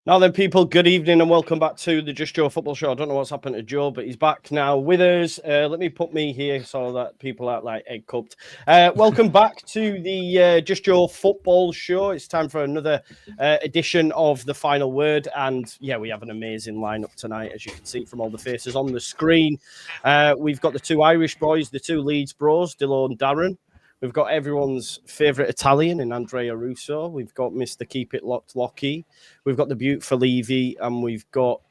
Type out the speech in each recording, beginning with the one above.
Now then, people, good evening and welcome back to the Just Joe Football Show. I don't know what's happened to Joe, but he's back now with us. Let me put me here so that people aren't like egg cupped. Welcome back to the Just Joe Football Show. It's time for another edition of The Final Word. And yeah, we have an amazing lineup tonight, as you can see from all the faces on the screen. We've got the two Irish boys, the two Leeds bros, Dilo and Darren. We've got everyone's favourite Italian in Andrea Russo. We've got Mr. Keep It Locked Lockie. We've got the beautiful Evie. And we've got,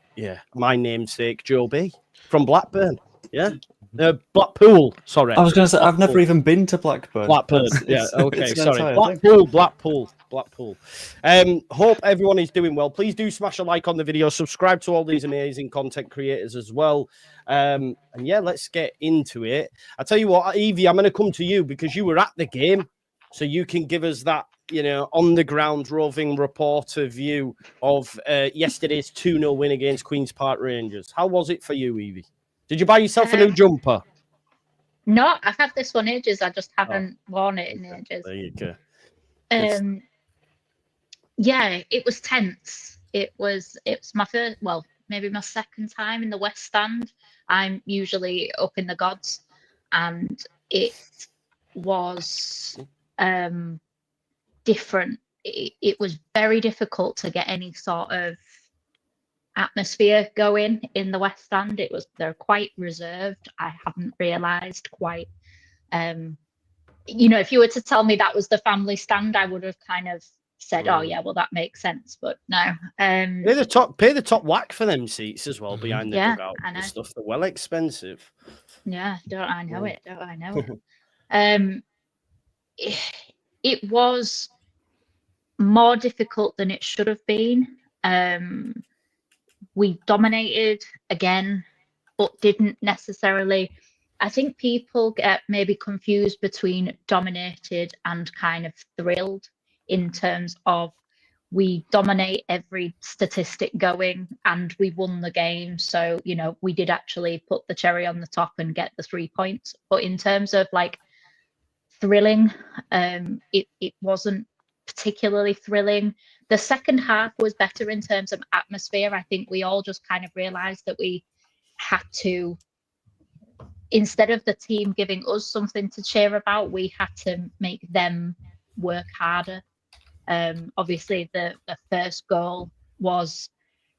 my namesake, Joe B from Blackburn. Yeah. Blackpool, sorry. I was going to say, I've never even been to Blackburn. Blackburn, okay, sorry. Blackpool. Hope everyone is doing well. Please do smash a like on the video. Subscribe to all these amazing content creators as well. And yeah, let's get into it. I tell you what, Evie, I'm going to come to you because you were at the game. So you can give us that, on the ground roving reporter view of yesterday's 2-0 win against Queen's Park Rangers. How was it for you, Evie? Did you buy yourself a new jumper? No, I've had this one ages. I just haven't worn it in ages. There you go. Yeah, it was tense. It was my first, maybe my second time in the West Stand. I'm usually up in the gods, and it was different. It was very difficult to get any sort of atmosphere going in the West Stand. They're quite reserved. I hadn't realised quite. If you were to tell me that was the family stand, I would have kind of said, "Oh yeah, well that makes sense." But no. Pay the top whack for them seats as well behind the dugout and stuff. They're well expensive. Yeah, don't I know it? Don't I know it? It was more difficult than it should have been. We dominated again, but didn't necessarily. I think people get maybe confused between dominated and kind of thrilled in terms of we dominate every statistic going and we won the game. So, we did actually put the cherry on the top and get the 3 points. But in terms of like thrilling, it wasn't particularly thrilling. The second half was better in terms of atmosphere. I think we all just kind of realized that we had to, instead of the team giving us something to cheer about, we had to make them work harder. Obviously, the first goal was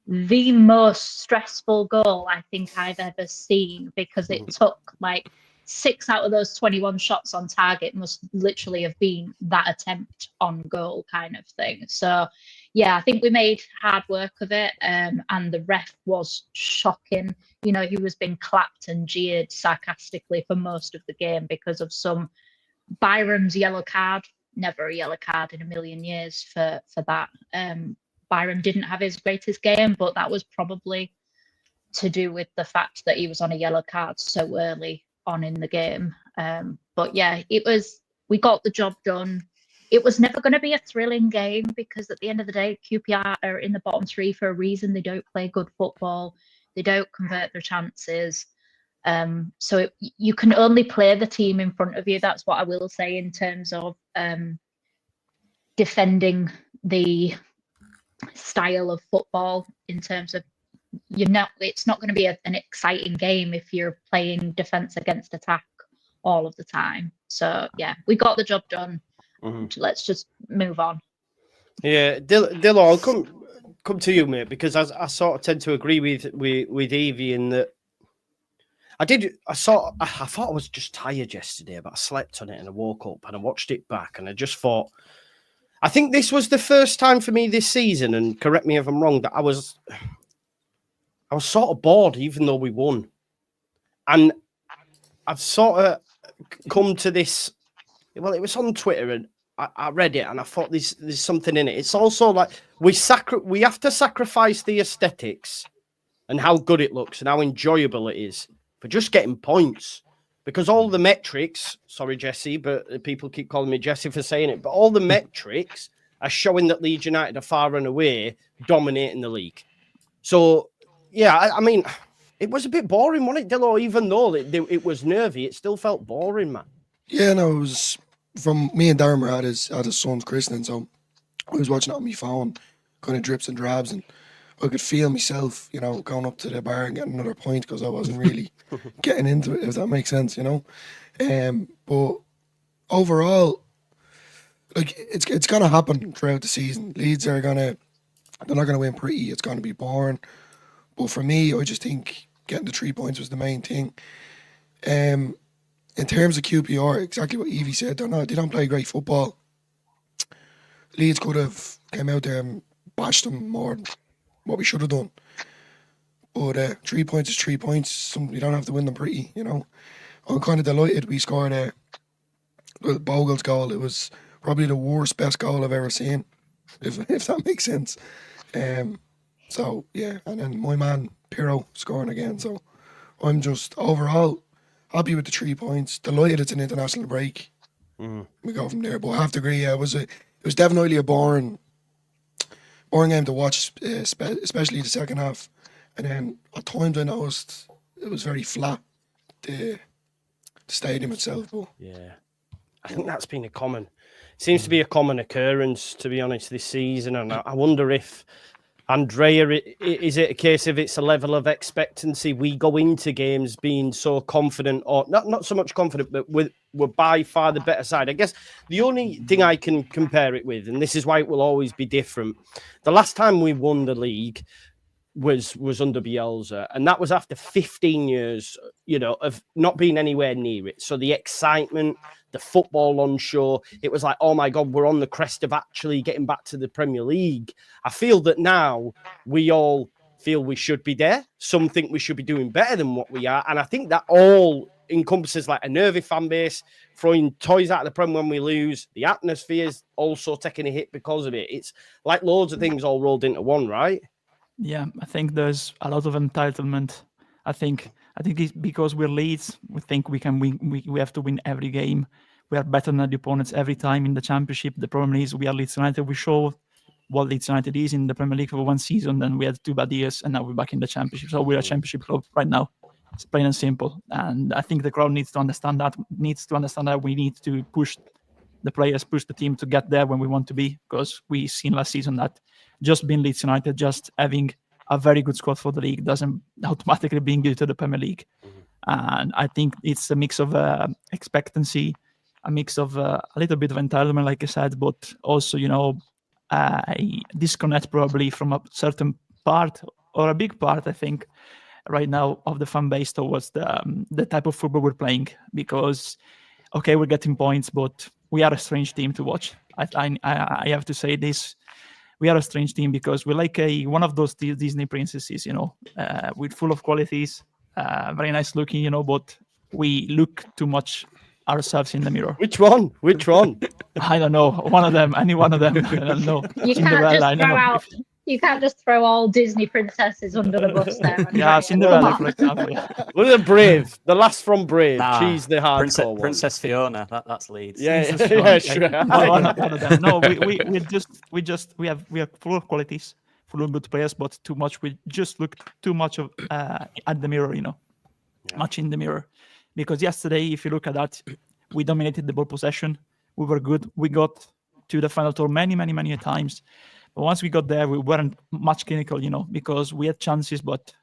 the most stressful goal I think I've ever seen, because it took like 6 out of those 21 shots on target must literally have been that attempt on goal kind of thing. So, yeah, I think we made hard work of it. And the ref was shocking. He was being clapped and jeered sarcastically for most of the game because of some Byram's yellow card. Never a yellow card in a million years for that. Byram didn't have his greatest game, but that was probably to do with the fact that he was on a yellow card so early on in the game. But yeah, we got the job done. It was never going to be a thrilling game because at the end of the day, QPR are in the bottom 3 for a reason. They don't play good football. They don't convert their chances. So you can only play the team in front of you. That's what I will say in terms of defending the style of football, in terms of it's not going to be an exciting game if you're playing defense against attack all of the time. So yeah, we got the job done. Let's just move on. Yeah, Dilo, I'll come to you, mate, because I sort of tend to agree with Evie in that I thought I was just tired yesterday, but I slept on it and I woke up and I watched it back and I just thought, I think this was the first time for me this season, and correct me if I'm wrong, that I was sort of bored even though we won. And I've sort of come to this, well, it was on Twitter and I read it and I thought there's something in it. It's also like we have to sacrifice the aesthetics and how good it looks and how enjoyable it is for just getting points. Because all the metrics, sorry, Jesse, but people keep calling me Jesse for saying it, but all the metrics are showing that Leeds United are far and away dominating the league. So, yeah, I mean, it was a bit boring, wasn't it, Dilo? Even though it was nervy, it still felt boring, man. Yeah, no, it was from me and Darren were at his son's christening, so I was watching it on my phone, kind of drips and drabs, and I could feel myself, you know, going up to the bar and getting another point because I wasn't really getting into it, if that makes sense, you know. But overall, like it's gonna happen throughout the season. Leeds they're not gonna win pretty. It's gonna be boring. But for me, I just think getting the 3 points was the main thing. In terms of QPR, exactly what Evie said. They don't play great football. Leeds could have came out there and bashed them more than what we should have done. But 3 points is 3 points. You don't have to win them pretty, you know. I'm kind of delighted we scored Bogle's goal. It was probably the best goal I've ever seen, if that makes sense. So yeah, and then my man Pirro scoring again. So I'm just overall happy with the 3 points. Delighted it's an international break. We go from there. But I have to agree, it was definitely a boring game to watch, especially the second half. And then at times I noticed it was very flat, the stadium itself. But yeah, I think that's been seems to be a common occurrence, to be honest, this season. And I wonder if, Andrea, is it a case of it's a level of expectancy? We go into games being so confident, or not so much confident, but we're by far the better side. I guess the only thing I can compare it with, and this is why it will always be different, the last time we won the league was under Bielsa, and that was after 15 years, you know, of not being anywhere near it. So the excitement, the football on show, it was like, oh my God, we're on the crest of actually getting back to the Premier League. I feel that now we all feel we should be there. Some think we should be doing better than what we are. And I think that all encompasses like a nervy fan base, throwing toys out of the Prem when we lose. The atmosphere is also taking a hit because of it. It's like loads of things all rolled into one, right? Yeah, I think there's a lot of entitlement. I think it's because we're Leeds. We think we can win. We have to win every game. We are better than the opponents every time in the Championship. The problem is we are Leeds United. We show what Leeds United is in the Premier League for one season. Then we had 2 bad years, and now we're back in the Championship. So we're a Championship club right now. It's plain and simple. And I think the crowd needs to understand that. We need to push the players, push the team to get there when we want to be. Because we seen last season that just being Leeds United, just having a very good squad for the league doesn't automatically bring you to the Premier League. And I think it's a mix of expectancy, a mix of a little bit of entitlement, like I said, but also, you know, a disconnect probably from a certain part or a big part, I think, right now of the fan base towards the type of football we're playing. Because, okay, we're getting points, but we are a strange team to watch. I have to say this. We are a strange team because we're like one of those Disney princesses, you know, with full of qualities, very nice looking, you know, but we look too much ourselves in the mirror. Which one? I don't know. One of them, any one of them. I don't know. You can't just throw all Disney princesses under the bus there. Yeah, Cinderella, for example. Well, the Brave, the last from Brave. She's the hardcore one. Princess Fiona. That's Leeds. Yeah, sure. One of them. No, we are full of qualities, full of good players, but too much. We just look too much of at the mirror, you know, much in the mirror. Because yesterday, if you look at that, we dominated the ball possession. We were good. We got to the final third many times. But once we got there, we weren't much clinical, you know, because we had chances, but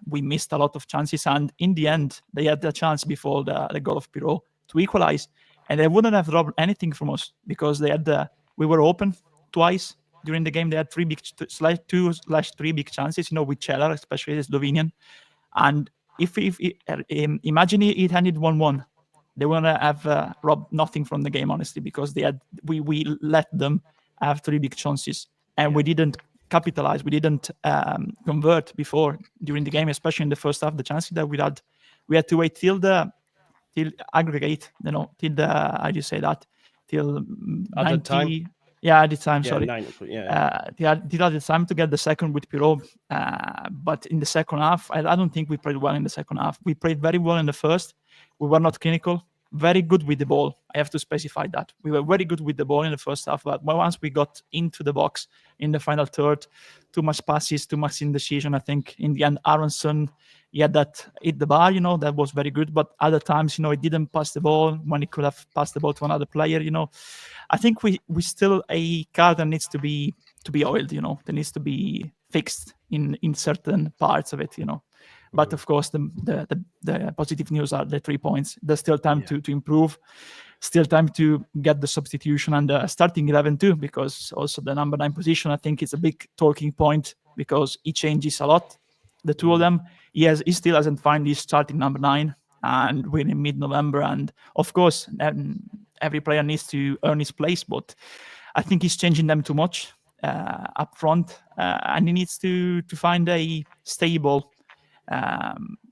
we missed a lot of chances. And in the end, they had the chance before the goal of Pirro to equalize. And they wouldn't have robbed anything from us because we were open twice during the game. They had 2/3 big chances, you know, with Celler, especially the Slovenian. And if imagine it ended 1-1, they wouldn't have robbed nothing from the game, honestly, because we let them have 3 big chances. And we didn't capitalize. We didn't convert before during the game, especially in the first half. The chances that we had to wait till aggregate, you know, till how do you say that? Till 90 time. Yeah, at the time. Yeah, sorry. 90, yeah. Till at the time to get the second with Pirro. But in the second half, I don't think we played well in the second half. We played very well in the first. We were not clinical. Very good with the ball. I have to specify that. We were very good with the ball in the first half, but once we got into the box in the final third, too much passes, too much indecision. I think in the end, Aronson, he had that hit the bar, you know, that was very good. But other times, you know, he didn't pass the ball when he could have passed the ball to another player, you know. I think we still a car that needs to be oiled, you know. There needs to be fixed in certain parts of it, you know. But of course, the positive news are the 3 points. There's still time to improve, still time to get the substitution and the starting 11 too, because also the number 9 position, I think, is a big talking point because he changes a lot. The two of them, he still hasn't found his starting number 9, and we're in mid-November, and of course, every player needs to earn his place, but I think he's changing them too much up front, and he needs to find a stable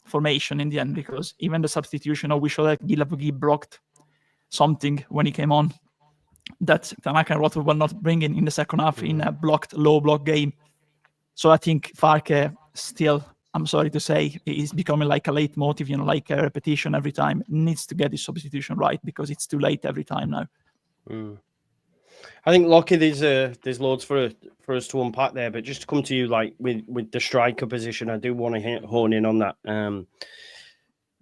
formation in the end, because even the substitution of Wisholet Gilavogi blocked something when he came on that Tanaka and Rothwell were not bringing in the second half in a low block game. So I think Farke still, I'm sorry to say, is becoming like a leitmotiv, you know, like a repetition every time. Needs to get his substitution right because it's too late every time now. I think, Lockie, there's loads for us to unpack there, but just to come to you, like with the striker position, I do want to hone in on that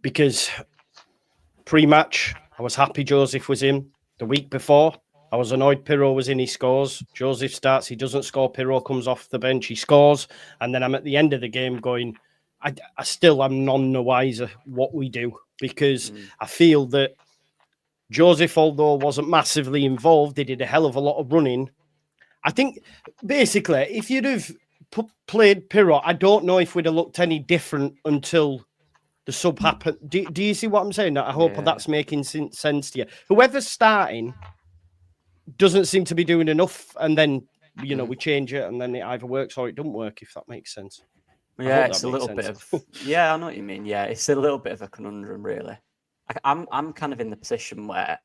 because pre-match I was happy Joseph was in. The week before I was annoyed Pirro was in. He scores. Joseph starts. He doesn't score. Pirro comes off the bench. He scores, and then I'm at the end of the game going, I still am none the wiser what we do, because I feel that Joseph, although wasn't massively involved, he did a hell of a lot of running. I think, basically, if you'd have played Pirro, I don't know if we'd have looked any different until the sub happened. Do you see what I'm saying? I hope that's making sense to you. Whoever's starting doesn't seem to be doing enough, and then, you know, we change it, and then it either works or it doesn't work, if that makes sense. Yeah, it's a little bit of... Yeah, I know what you mean. Yeah, it's a little bit of a conundrum, really. I'm kind of in the position where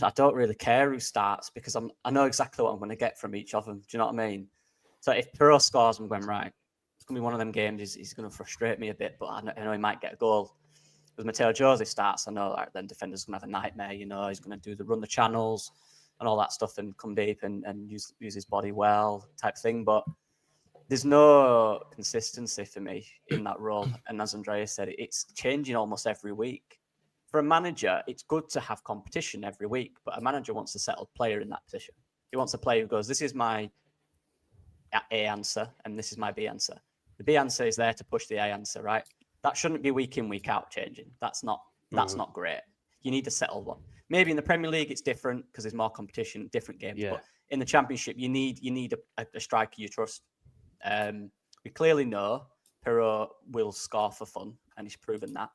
I don't really care who starts, because I know exactly what I'm going to get from each of them. Do you know what I mean? So if Pirro scores, I'm going, right, it's going to be one of them games. He's going to frustrate me a bit, but I know he might get a goal. As Matteo Joseph starts, I know then defender's going to have a nightmare. You know, he's going to run the channels and all that stuff and come deep and use his body well type thing. But there's no consistency for me in that role. And as Andrea said, it's changing almost every week. For a manager, it's good to have competition every week, but a manager wants a settled player in that position. He wants a player who goes, this is my A answer, and this is my B answer. The B answer is there to push the A answer, right? That shouldn't be week in, week out changing. That's not great. You need a settled one. Maybe in the Premier League, it's different because there's more competition, different games. Yeah. But in the Championship, you need a striker you trust. We clearly know Pirro will score for fun, and he's proven that.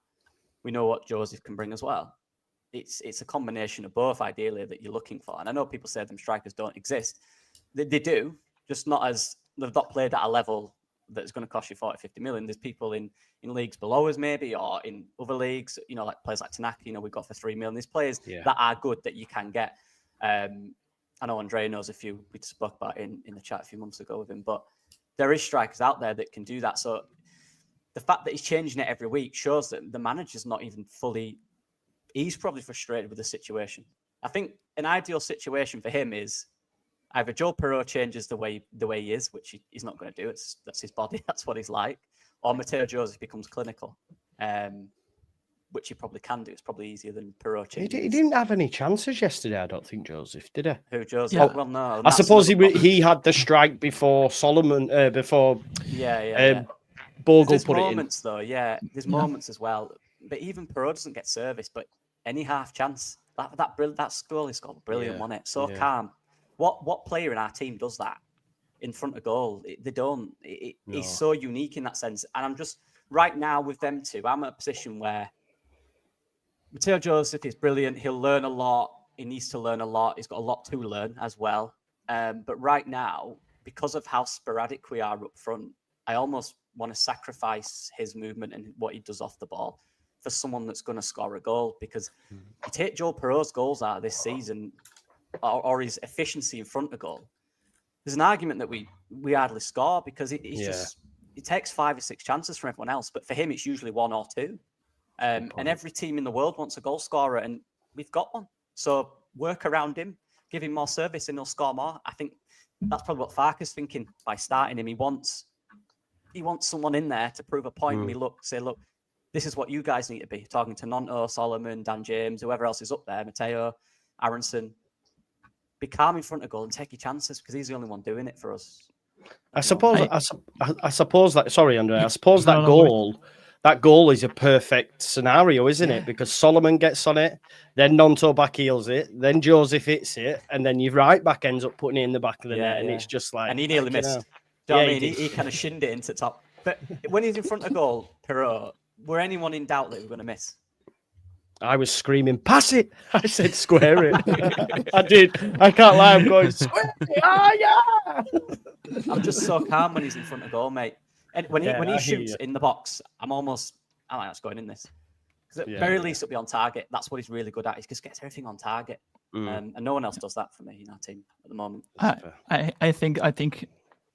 We know what Joseph can bring as well. It's a combination of both, ideally, that you're looking for. And I know people say them strikers don't exist. They do, just not as they've not played at a level that's going to cost you 40, 50 million. There's people in leagues below us, maybe, or in other leagues, you know, like players like Tanaka, you know, we've got for 3 million. There's players that are good that you can get. I know Andrea knows a few we spoke about in the chat a few months ago with him, but there is strikers out there that can do that. So the fact that he's changing it every week shows that the manager's not even fully... He's probably frustrated with the situation. I think an ideal situation for him is either Joe Pirro changes the way he is, which he's not going to do. That's his body. That's what he's like. Or Matteo Joseph becomes clinical, which he probably can do. It's probably easier than Pirro changing. He didn't have any chances yesterday, I don't think, Joseph, did he? Who, Joseph? Yeah. Well, no. I suppose he had the strike before Solomon, before... Bogle there's put moments, it in. Though, yeah. There's moments as well. But even Pirro doesn't get service, but any half chance. That goal he scored, brilliant, wasn't it? So calm. What player in our team does that in front of goal? They don't. He's so unique in that sense. And I'm just, right now with them two, I'm in a position where Matteo Joseph is brilliant. He'll learn a lot. He needs to learn a lot. He's got a lot to learn as well. But right now, because of how sporadic we are up front, I almost want to sacrifice his movement and what he does off the ball for someone that's going to score a goal, because you take Joe Pirro's goals out of this season or his efficiency in front of goal, there's an argument that we hardly score because it takes 5 or 6 chances from everyone else, but for him it's usually 1 or 2. And every team in the world wants a goal scorer, and we've got one. So work around him, give him more service and he'll score more. I think that's probably what Farke's thinking by starting him. He wants someone in there to prove a point. And say, look, this is what you guys need to be. Talking to Nonto, Solomon, Dan James, whoever else is up there, Matteo, Aronson. Be calm in front of goal and take your chances, because he's the only one doing it for us. I suppose that. Sorry, Andre. I suppose No, that no, goal. That goal is a perfect scenario, isn't it? Because Solomon gets on it, then Nonto back heels it, then Joseph hits it, and then your right back ends up putting it in the back of the net, and it's just like. And he nearly missed. Do you know what I mean? He kind of shinned it into top. But when he's in front of goal, Perot, were anyone in doubt that we were going to miss? I was screaming, pass it. I said, square it. I did. I can't lie. I'm going, square it. Yeah. I'm just so calm when he's in front of goal, mate. And when he shoots in the box, I'm like, that's going in this. Because at very least it'll be on target. That's what he's really good at. He just gets everything on target. And no one else does that for me in our team at the moment. I think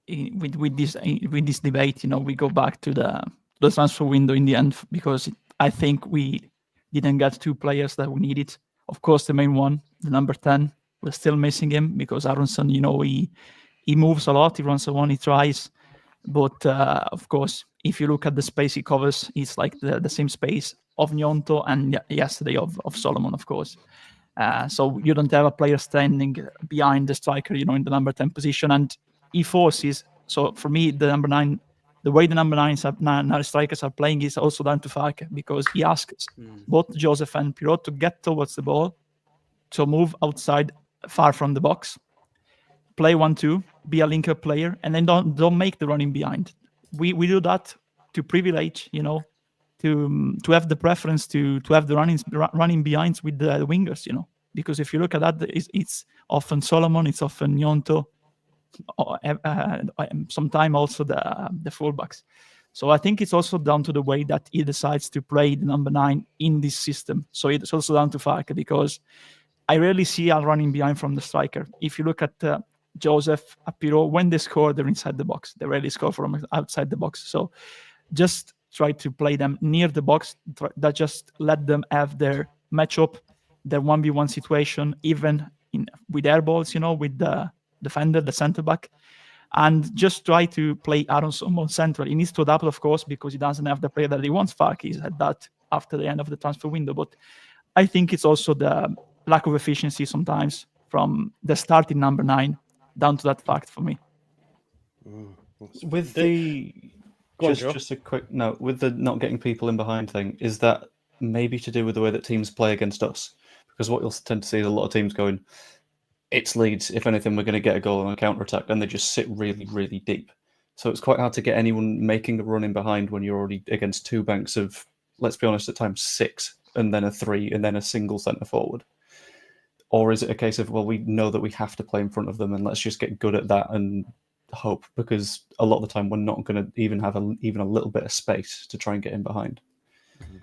with this debate, we go back to the transfer window in the end, because I think we didn't get two players that we needed. Of course, the main one, the number 10, we're still missing him because Aronson, he moves a lot, he runs a one, he tries. But of course, if you look at the space he covers, it's like the same space of Gnonto and yesterday of Solomon, of course. So you don't have a player standing behind the striker, in the number 10 position, and he forces. So for me, the way the number 9 strikers are playing is also down to Farke, because he asks both Joseph and Pirot to get towards the ball, to move outside far from the box, play 1-2, be a linker player, and then don't make the running behind. We do that to privilege, to have the preference to have the running behinds with the wingers, because if you look at that, it's often Solomon, it's often Gnonto, sometimes also the fullbacks. So I think it's also down to the way that he decides to play the number 9 in this system. So it's also down to Farke, because I rarely see a running behind from the striker. If you look at Joseph, Pirot, when they score, they're inside the box. They rarely score from outside the box. So just try to play them near the box. That just let them have their matchup, their 1v1 situation, even with air balls, with the defender, the centre back, and just try to play Aronson more central. He needs to adapt, of course, because he doesn't have the player that he wants. Farke is at that after the end of the transfer window. But I think it's also the lack of efficiency sometimes from the starting number 9 down to that fact for me. With the just a quick note, with the not getting people in behind thing, is that maybe to do with the way that teams play against us? Because what you'll tend to see is a lot of teams going, it's Leeds, if anything, we're going to get a goal on a counter-attack, and they just sit really, really deep. So it's quite hard to get anyone making a run in behind when you're already against two banks of, let's be honest, at times 6, and then a 3, and then a single centre forward. Or is it a case of, well, we know that we have to play in front of them, and let's just get good at that and hope, because a lot of the time we're not going to even have even a little bit of space to try and get in behind.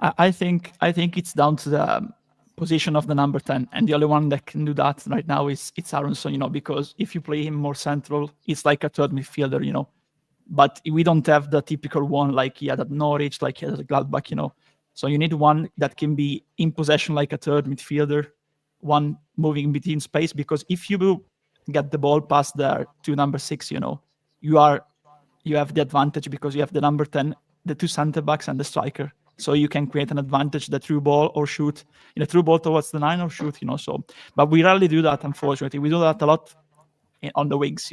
I think it's down to the position of the number 10, and the only one that can do that right now it's Aronson, because if you play him more central, it's like a third midfielder, but we don't have the typical one like he had at Norwich, like he had at Gladbach, so you need one that can be in possession like a third midfielder, one moving between space, because if you get the ball past the 2 number 6, you have the advantage because you have the number 10, the 2 center backs and the striker. So you can create an advantage, the through ball or shoot, through ball towards the 9 or shoot, so. But we rarely do that, unfortunately. We do that a lot on the wings,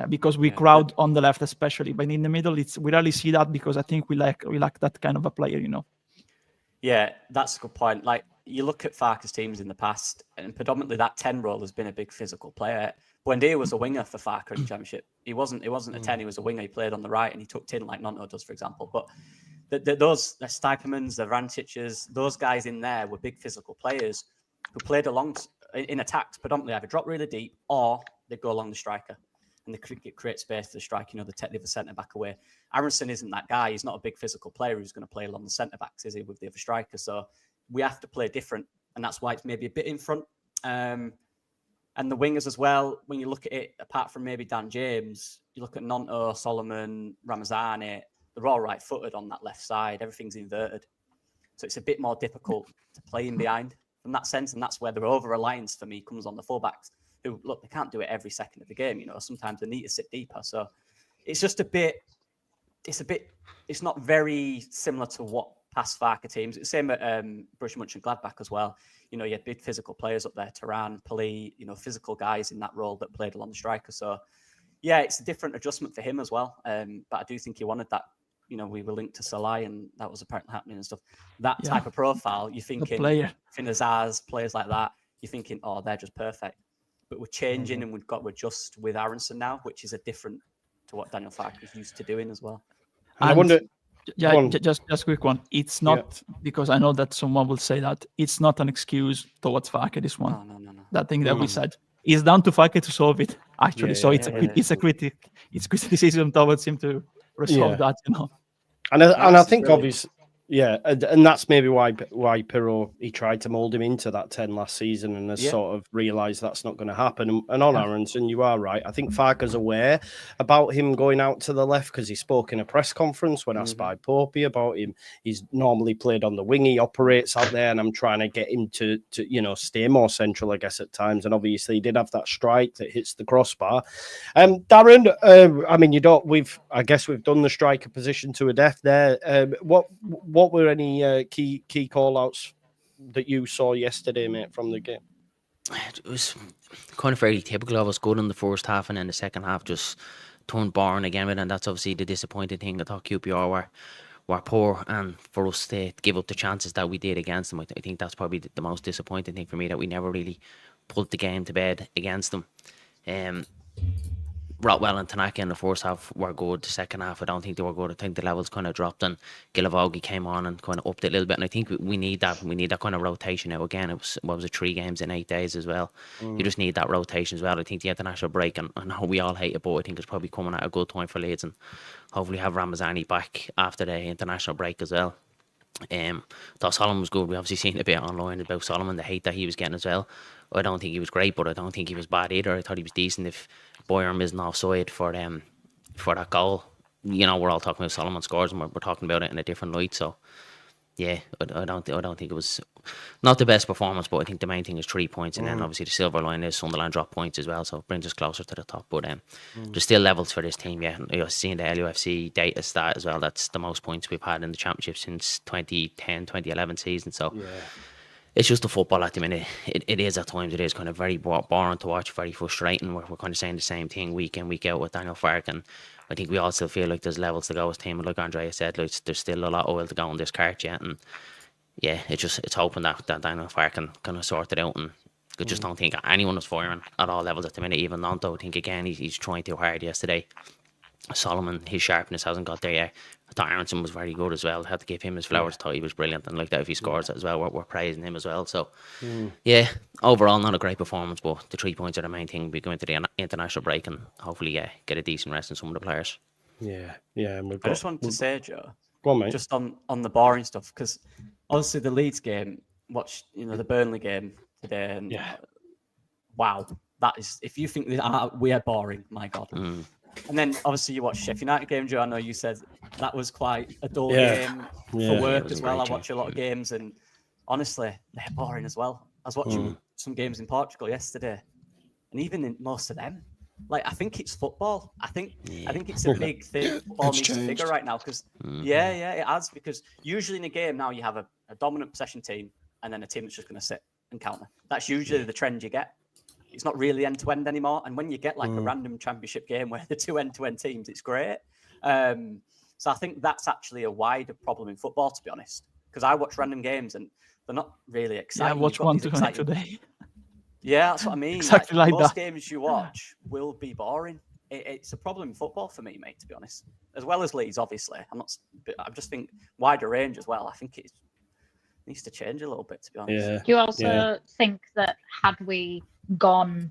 because we crowd on the left especially. But in the middle, we rarely see that because I think we lack that kind of a player, Yeah, that's a good point. Like, you look at Farke's teams in the past, and predominantly that 10 role has been a big physical player. Buendia was a winger for Farke in the Championship. He wasn't a 10, he was a winger. He played on the right and he tucked in like Gnonto does, for example. But the Stipemans, the Rantiches, those guys in there were big physical players who played along in attacks, predominantly either drop really deep or they go along the striker and they create space for the striker, they take the other centre back away. Aronson isn't that guy. He's not a big physical player who's going to play along the centre backs, is he, with the other striker? So we have to play different, and that's why it's maybe a bit in front. And the wingers as well, when you look at it, apart from maybe Dan James, you look at Gnonto, Solomon, Ramazani, they're all right-footed on that left side. Everything's inverted. So it's a bit more difficult to play in behind from that sense, and that's where the over-reliance for me comes on the fullbacks, who, look, they can't do it every second of the game. Sometimes they need to sit deeper. So it's just it's not very similar to what past Farke teams. It's the same at Borussia Mönchengladbach as well. You had big physical players up there, Turan, Pali, physical guys in that role that played along the striker. So yeah, it's a different adjustment for him as well. But I do think he wanted that. You know, we were linked to Salai, and that was apparently happening and stuff. That type of profile, you're thinking, Finazars, players like that, you're thinking, oh, they're just perfect. But we're changing, and we've got to adjust with Aronson now, which is a different to what Daniel Farke is used to doing as well. And I wonder. Yeah, just a quick one. It's not because I know that someone will say that it's not an excuse towards Farke. This one, no. That thing that we said is down to Farke to solve it. Actually, it's a criticism towards him to resolve that. You know. And I think obviously, and that's maybe why Pirro, he tried to mould him into that 10 last season and has sort of realised that's not going to happen. And on Aronson, you are right. I think Farke's aware about him going out to the left because he spoke in a press conference when asked by Popey about him. He's normally played on the wing. He operates out there, and I'm trying to get him to stay more central, I guess, at times. And obviously, he did have that strike that hits the crossbar. Darren, I mean, I guess we've done the striker position to a death there. What were any key call-outs that you saw yesterday, mate, from the game? It was kind of fairly typical of us. Good in the first half, and then the second half just turned boring again. And that's obviously the disappointing thing. I thought QPR were poor, and for us to give up the chances that we did against them, I think that's probably the most disappointing thing for me, that we never really put the game to bed against them. Rotwell and Tanaka in the first half were good. The second half, I don't think they were good. I think the levels kind of dropped, and Gilavogi came on and kind of upped it a little bit. And I think we need that. We need that kind of rotation now. Again, it was 3 games in 8 days as well. You just need that rotation as well. I think the international break, and I know we all hate it, but I think it's probably coming at a good time for Leeds, and hopefully have Ramazani back after the international break as well. Thought Solomon was good. We obviously seen a bit online about Solomon, the hate that he was getting as well. I don't think he was great, but I don't think he was bad either. I thought he was decent. If Boyerm isn't offside for that goal, we're all talking about Solomon scores, and we're talking about it in a different light. So yeah, I don't think it was not the best performance, but I think the main thing is 3 points, and then obviously the silver line is Sunderland dropped points as well, so it brings us closer to the top. But there's still levels for this team. Seeing the LUFC data stat as well, that's the most points we've had in the championship since 2010, 2011 season. So it's just the football at the minute. It is at times. It is kind of very boring to watch, very frustrating. We're kind of saying the same thing week in, week out with Daniel Farke, and I think we all still feel like there's levels to go as a team. Like Andrea said, like, there's still a lot of oil to go on this cart yet, and it's hoping that Daniel Farke can kind of sort it out. And I just don't think anyone is firing at all levels at the minute. Even Nanto, I think again he's trying too hard yesterday. Solomon, his sharpness hasn't got there yet. I thought Aronson was very good as well. I had to give him his flowers. I thought he was brilliant, and like that, if he scores as well, we're praising him as well. So overall not a great performance, but the 3 points are the main thing. We go into the international break and hopefully get a decent rest in some of the players. And I just wanted to say, Joe, go on, mate. Just on the boring stuff, because obviously the Leeds game, the Burnley game today, and wow, that is, if you think we are boring, my God. And then obviously you watch Sheffield United game, Joe. I know you said that was quite a dull game for work as well. I watch a lot of games, and honestly, they're boring as well. I was watching some games in Portugal yesterday, and even in most of them, like, I think it's football. I think it's a big thing football needs to figure right now, because it has, because usually in a game now you have a dominant possession team and then a team that's just going to sit and counter. That's usually the trend you get. It's not really end-to-end anymore. And when you get like a random championship game where the 2 end-to-end teams, it's great. So I think that's actually a wider problem in football, to be honest, because I watch random games and they're not really exciting. Yeah, I watched one today. Yeah, that's what I mean. Exactly like most that. games you watch will be boring. It's a problem in football for me, mate, to be honest. As well as Leeds, obviously. I just think wider range as well. I think it needs to change a little bit, to be honest. Do you also think that had we gone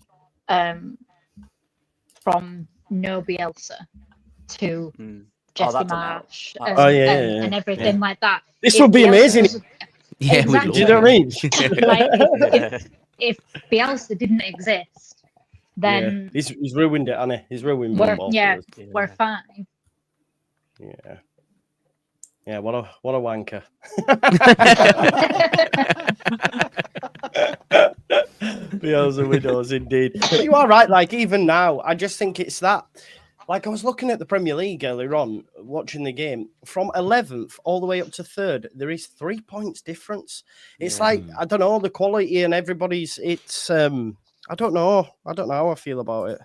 from no Bielsa to Jesse Marsh and everything like that, this would be amazing. Exactly. Do you know what I mean? If Bielsa didn't exist, then he's ruined it, hasn't he? He's ruined football. We're fine. Yeah, what a wanker. Bielsa widows indeed. But you are right, like, even now, I just think it's that. Like, I was looking at the Premier League earlier on, watching the game. From 11th all the way up to 3rd, there is 3 points difference. It's like, I don't know, the quality and everybody's, it's, I don't know how I feel about it.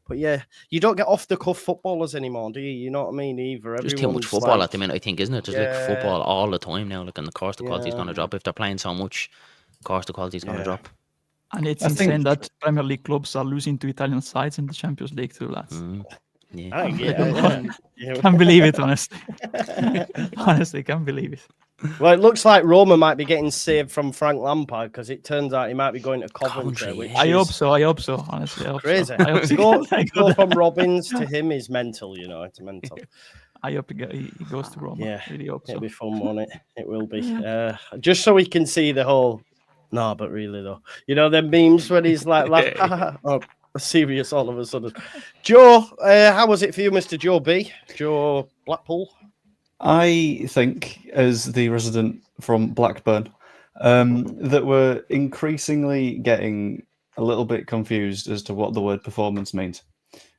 But yeah, you don't get off the cuff footballers anymore, do you? You know what I mean? Either Just too much football at the minute, I think, isn't it? Just like Yeah. football all the time now. Like, and of course the quality's Yeah. going to drop if they're playing so much. Of course the quality's going to drop. And it's I insane think- that Premier League clubs are losing to Italian sides in the Champions League too, lads. Yeah. Can't believe it, honestly. Honestly, can't believe it. Well, it looks like Roma might be getting saved from Frank Lampard because it turns out he might be going to Coventry. Coventry, Which yeah. I is hope so. I hope so. Honestly, I hope crazy. so. I hope To go from Robbins to him is mental. You know, it's mental. I hope he goes to Roma. Yeah, Really hope so. It'll be fun, won't it? It will be. Just so we can see the whole. No, but really though, you know the memes when he's like, oh, serious all of a sudden. Joe, how was it for you, Mr. Joe B? Joe Blackpool. I think, as the resident from Blackburn, that we're increasingly getting a little bit confused as to what the word performance means.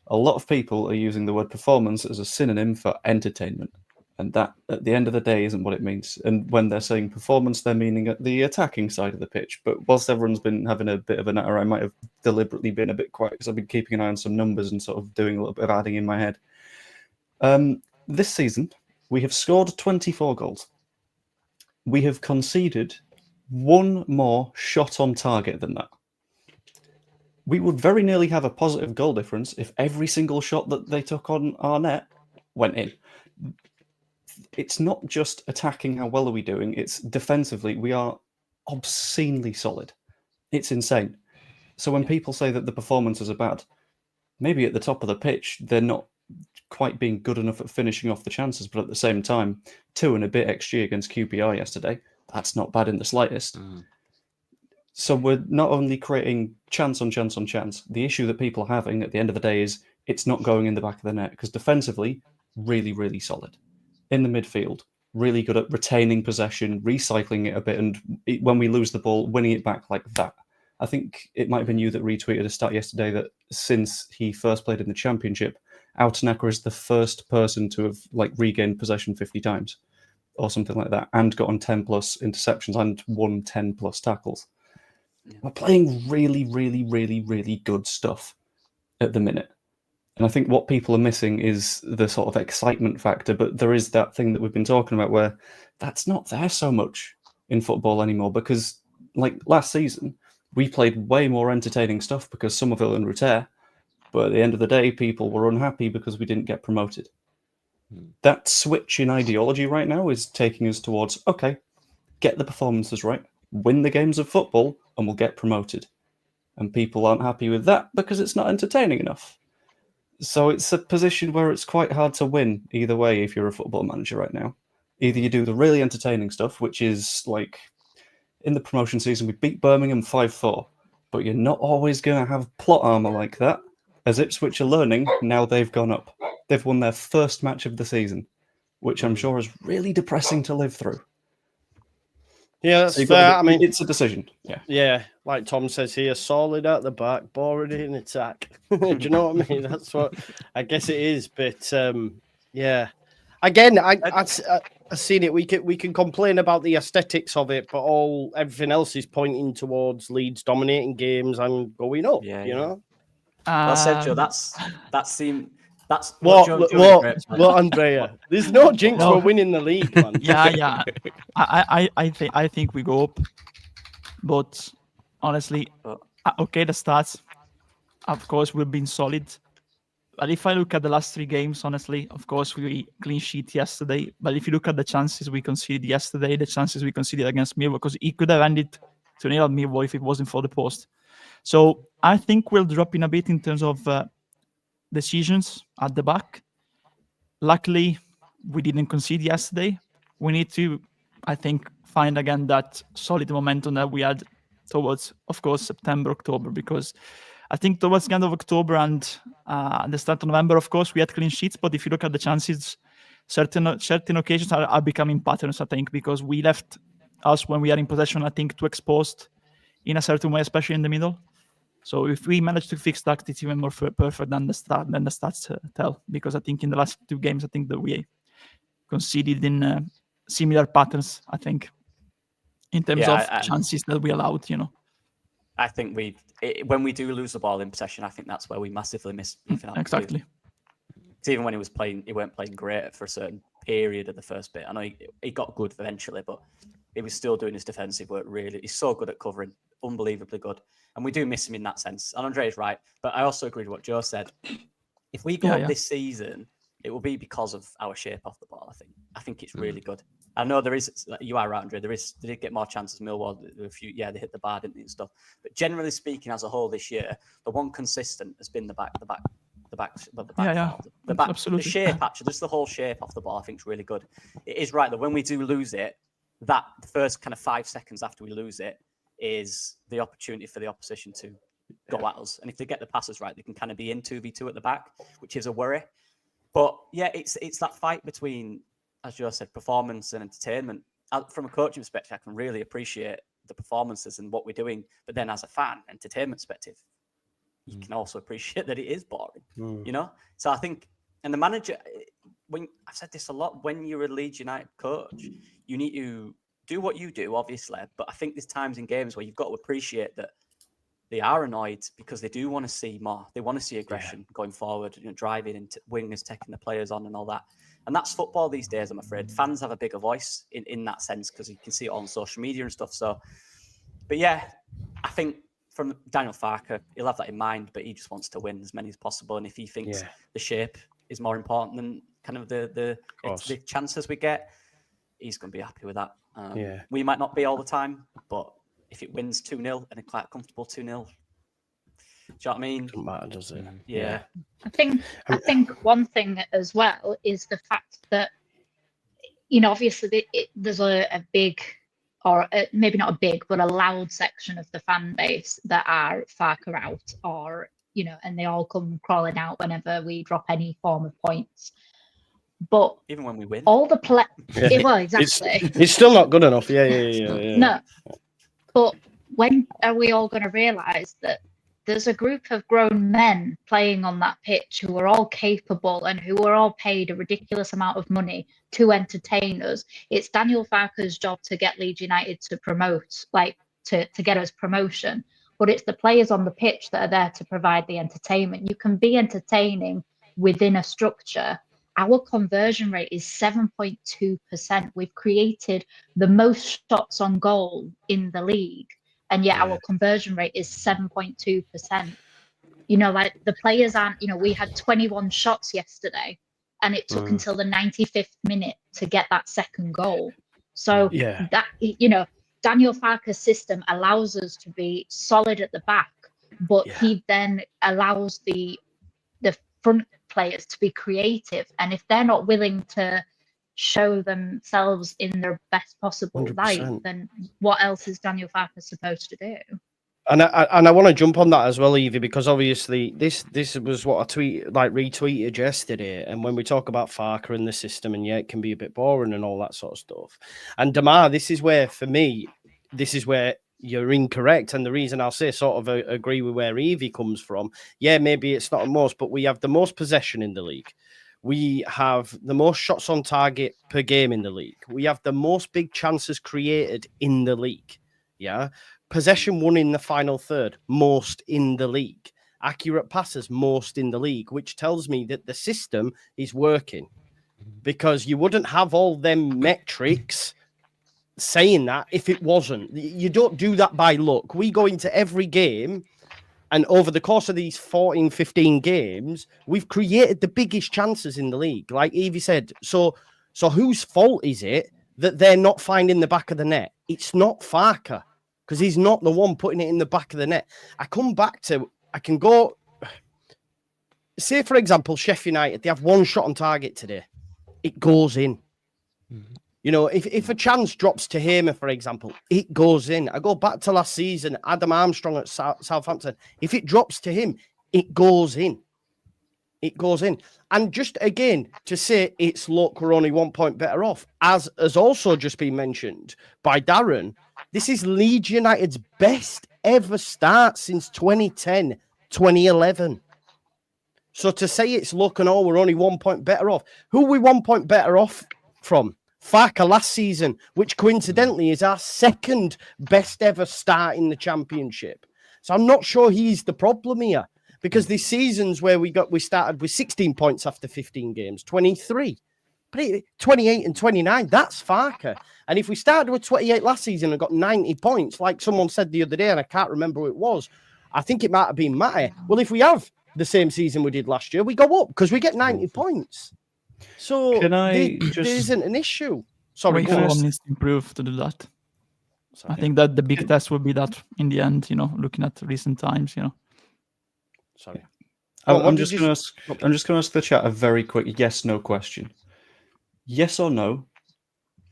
A lot of people are using the word performance as a synonym for entertainment, and that, at the end of the day, isn't what it means. And when they're saying performance, they're meaning at the attacking side of the pitch. But whilst everyone's been having a bit of a natter, I might have deliberately been a bit quiet because I've been keeping an eye on some numbers and sort of doing a little bit of adding in my head. This season, we have scored 24 goals. We have conceded one more shot on target than that. We would very nearly have a positive goal difference if every single shot that they took on our net went in. It's not just attacking, how well are we doing, it's defensively, we are obscenely solid. It's insane. So when people say that the performances are bad, maybe at the top of the pitch, they're not quite being good enough at finishing off the chances, but at the same time, 2 and a bit XG against QPR yesterday, that's not bad in the slightest. So we're not only creating chance on chance on chance, the issue that people are having at the end of the day is it's not going in the back of the net, because defensively, really, really solid. In the midfield, really good at retaining possession, recycling it a bit, and when we lose the ball, winning it back like that. I think it might have been you that retweeted a stat yesterday that since he first played in the Championship, Outenacker is the first person to have regained possession 50 times or something like that, and gotten 10 plus interceptions and won 10 plus tackles. We're playing really, really, really, really good stuff at the minute. And I think what people are missing is the sort of excitement factor, but there is that thing that we've been talking about where that's not there so much in football anymore, because last season, we played way more entertaining stuff because Somerville and Rutter, but at the end of the day, people were unhappy because we didn't get promoted. That switch in ideology right now is taking us towards, okay, get the performances right, win the games of football, and we'll get promoted. And people aren't happy with that because it's not entertaining enough. So it's a position where it's quite hard to win either way if you're a football manager right now. Either you do the really entertaining stuff, which is in the promotion season, we beat Birmingham 5-4, but you're not always going to have plot armour like that. As Ipswich are learning, now they've gone up. They've won their first match of the season, which I'm sure is really depressing to live through. Yeah, that's So fair. I mean, it's a decision. Yeah, like Tom says here, solid at the back, boring in attack. Do you know what I mean? That's what I guess it is. But yeah, again, I've seen it. We can complain about the aesthetics of it, but everything else is pointing towards Leeds dominating games and going up. You know. Well said, Joe. That's what Andrea. There's no jinx for winning the league, man. Yeah. I think we go up, but honestly, okay, the stats, of course, we've been solid. But if I look at the last 3 games, honestly, of course, we clean sheet yesterday. But if you look at the chances we conceded yesterday, the chances we conceded against Millwall, because it could have ended 2-0 at Millwall if it wasn't for the post. So I think we'll drop in a bit in terms of decisions at the back. Luckily, we didn't concede yesterday. We need to, I think, find again that solid momentum that we had towards, of course, September, October, because I think towards the end of October and the start of November, of course, we had clean sheets. But if you look at the chances, certain occasions are becoming patterns, I think, because we left us when we are in possession, I think, too exposed in a certain way, especially in the middle. So if we manage to fix that, it's even more perfect than the stats tell. Because I think in the last 2 games, I think that we conceded in similar patterns, I think, in terms of chances that we allowed, I think when we do lose the ball in possession, I think that's where we massively miss. Exactly. Even when he was playing, he weren't playing great for a certain period of the first bit. I know he got good eventually, but he was still doing his defensive work really. He's so good at covering, unbelievably good. And we do miss him in that sense. And Andre is right. But I also agree with what Joe said. If we go up this season, it will be because of our shape off the ball, I think it's really good. I know there is, you are right, Andre, they did get more chances. Millwall, they hit the bar, didn't they, and stuff. But generally speaking, as a whole this year, the one consistent has been the back. Absolutely. The shape, actually, just the whole shape off the ball, I think is really good. It is right that when we do lose it, that the first kind of 5 seconds after we lose it is the opportunity for the opposition to go at us. And if they get the passes right, they can kind of be in 2v2 at the back, which is a worry. But yeah, it's that fight between, as Joe said, performance and entertainment. From a coaching perspective, I can really appreciate the performances and what we're doing. But then as a fan, entertainment perspective, you can also appreciate that it is boring, you know? So I think, and the manager, I've said this a lot, when you're a Leeds United coach, you need to do what you do, obviously. But I think there's times in games where you've got to appreciate that they are annoyed because they do want to see more. They want to see aggression going forward, driving into wingers, taking the players on and all that. And that's football these days, I'm afraid. Fans have a bigger voice in that sense because you can see it on social media and stuff. So, but yeah, I think from Daniel Farke, he'll have that in mind, but he just wants to win as many as possible. And if he thinks the shape is more important than kind of the chances we get, he's going to be happy with that. We might not be all the time, but if it wins 2-0 and a quite comfortable 2-0, do you know what I mean? Doesn't matter, does it? Yeah. I think one thing as well is the fact that, obviously there's a big, or maybe not a big, but a loud section of the fan base that are Farke out, or, and they all come crawling out whenever we drop any form of points. But even when we win, all the well, exactly. It's still not good enough. Yeah. No. But when are we all going to realise that there's a group of grown men playing on that pitch who are all capable and who are all paid a ridiculous amount of money to entertain us? It's Daniel Farke's job to get Leeds United to promote, to get us promotion. But it's the players on the pitch that are there to provide the entertainment. You can be entertaining within a structure. Our conversion rate is 7.2%. We've created the most shots on goal in the league, and yet our conversion rate is 7.2%. The players aren't, we had 21 shots yesterday, and it took until the 95th minute to get that second goal. So that, Daniel Farke's system allows us to be solid at the back, but he then allows the front players to be creative, and if they're not willing to show themselves in their best possible 100%. light, then what else is Daniel Farke supposed to do? And I want to jump on that as well, Evie, because obviously this was what I retweeted yesterday. And when we talk about Farke and the system, and it can be a bit boring and all that sort of stuff. And Damar, this is where you're incorrect. And the reason I'll say sort of agree with where Evie comes from. Yeah, maybe it's not the most, but we have the most possession in the league. We have the most shots on target per game in the league. We have the most big chances created in the league. Yeah. Possession won in the final third, most in the league. Accurate passes, most in the league, which tells me that the system is working, because you wouldn't have all them metrics saying that if it wasn't. You don't do that by luck. We go into every game, and over the course of these 14, 15 games, we've created the biggest chances in the league. Like Evie said, so whose fault is it that they're not finding the back of the net? It's not Farke, because he's not the one putting it in the back of the net. I can go, say, for example, Sheffield United, they have one shot on target today. It goes in. Mm-hmm. If a chance drops to Hamer, for example, it goes in. I go back to last season, Adam Armstrong at Southampton. If it drops to him, it goes in. It goes in. And just again, to say it's luck, we're only 1 point better off, as has also just been mentioned by Darren, this is Leeds United's best ever start since 2010, 2011. So to say it's luck and we're only 1 point better off, who are we 1 point better off from? Farke last season, which coincidentally is our second best ever start in the Championship. So I'm not sure he's the problem here, because there's seasons where we started with 16 points after 15 games, 23. But 28 and 29, that's Farker. And if we started with 28 last season and got 90 points, like someone said the other day, and I can't remember who it was, I think it might have been Matty. Well, if we have the same season we did last year, we go up because we get 90 points. So there isn't an issue. Sorry, Fulham needs to improve to do that. I think that the big test will be that in the end, looking at recent times, Sorry. I'm just going to ask the chat a very quick yes/no question. Yes or no?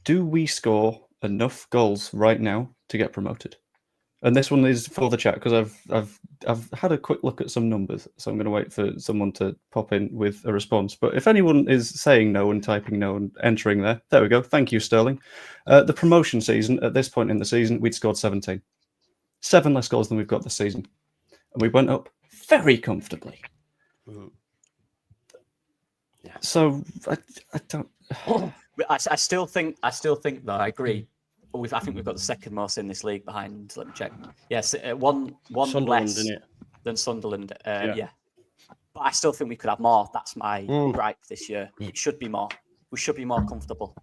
Do we score enough goals right now to get promoted? And this one is for the chat because I've had a quick look at some numbers, so I'm going to wait for someone to pop in with a response. But if anyone is saying no and typing no and entering there we go. Thank you, Sterling. The promotion season, at this point in the season, we'd scored 17. 7 less goals than we've got this season. And we went up very comfortably. Yeah. So I don't... I still think though, I agree. I think we've got the second most in this league behind. Let me check. Yes, one less than Sunderland. Yeah, but I still think we could have more. That's my gripe this year. It should be more. We should be more comfortable,